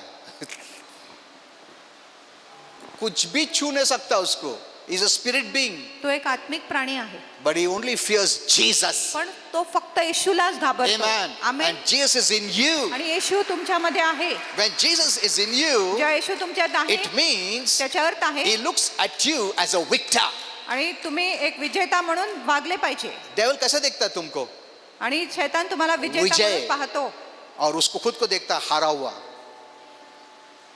A: कुछ भी छू नहीं सकता उसको. He's a spirit being,
B: तो एक आत्मिक प्राणी आहे.
A: but he only fears Jesus.
B: पण तो फक्त येशूलाच घाबरतो.
A: Amen.
B: Amen.
A: And Jesus is in you.
B: आणि येशू तुमच्यामध्ये आहे.
A: When Jesus is in you,
B: जेव्हा येशू तुमच्यात आहे
A: it means
B: त्याचा अर्थ आहे
A: he looks at you as a victor.
B: आणि तुम्ही एक विजेता म्हणून वागले पाहिजे.
A: Devil कैसे देखता है तुमको?
B: आणि शैतान तुम्हाला विजेता
A: विजय.
B: म्हणून पाहतो.
A: और उसको खुद को देखता है हारा हुआ.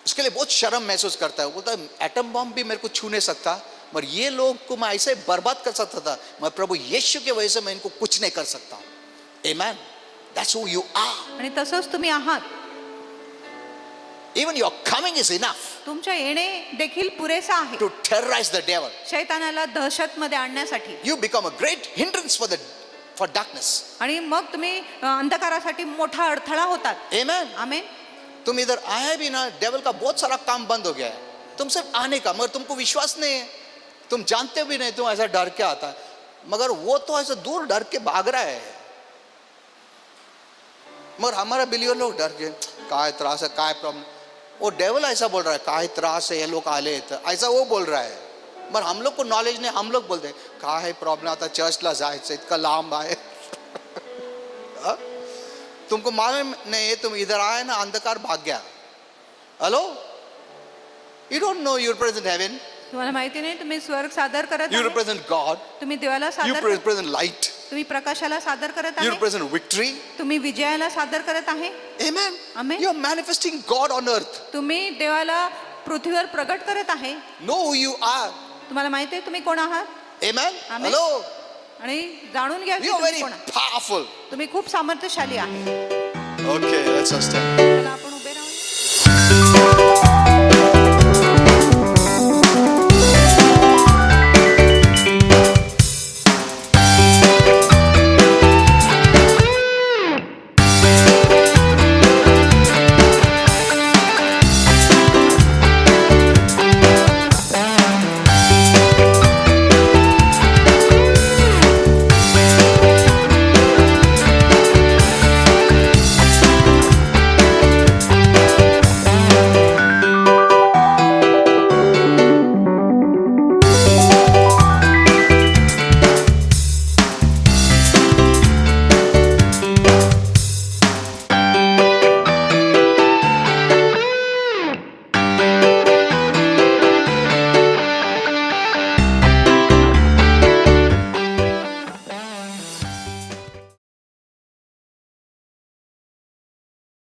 A: उसके लिए बहुत शर्म महसूस करता है. बोलता है एटम बॉम्ब भी मेरे को छू नहीं सकता, पर ये लोग को मैं ऐसे बर्बाद कर सकता था, मैं प्रभु यीशु के वजह से मैं इनको कुछ नहीं कर सकता. Amen. That's who you are.
B: आणि तसंच तुम्ही आहात.
A: Even your coming is enough
B: तुमच्या येणे देखील पुरेसा आहे
A: to terrorize the devil.
B: शैतानाला दहशतमध्ये आणण्यासाठी.
A: You become a great hindrance for darkness.
B: आणि मग तुम्ही अंधकारासाठी मोठा अडथळा होतात.
A: Amen.
B: आमेन.
A: तुम इधर आए भी ना, डेविल का बहुत सारा काम बंद हो गया है. तुम सिर्फ आने का, मगर तुमको विश्वास नहीं है. तुम जानते भी नहीं, तुम ऐसा डर के आता है, मगर वो तो ऐसे दूर डर के भाग रहा है. मगर हमारा बिलियन लोग डर के काय त्रास है, काय प्रॉब्लम. वो डेवल ऐसा बोल रहा है, काय त्रास है, ये लोग आले तो ऐसा वो बोल रहा है. पर हम लोग को नॉलेज नहीं, हम लोग बोलते काय प्रॉब्लेम, आता चर्चला जायचं इतका लांब आहे. हाँ? तुमको मालूम नहीं है, तुम इधर आए ना अंधकार भाग गया. Hello, you don't know you represent heaven,
B: तुम्हाला माहिती नाही तुम्ही स्वर्ग सादर करत
A: यू
B: आहे,
A: रिप्रेजेंट गॉड,
B: तुम्ही देवाला
A: यू
B: सादर करत-
A: रिप्रेजेंट लाइट,
B: तुम्ही प्रकाशाला सादर करत
A: you
B: आहे,
A: represent victory.
B: तुम्ही विजयाला सादर करत आहे.
A: Amen.
B: Amen.
A: You're manifesting God on earth.
B: तुम्ही देवाला पृथ्वीवर प्रगट करत आहे.
A: Know who you are.
B: तुम्हाला माहिती आहे तुम्ही कोण आहात
A: Amen.
B: Amen.
A: Hello.
B: आणि जाणून घ्या की
A: You're
B: तुम्ही
A: very
B: कोण आहात.
A: powerful.
B: तुम्ही खूप सामर्थ्यशाली आहे.
A: Okay, let's just stand.
B: चला आपण उभे राहूया.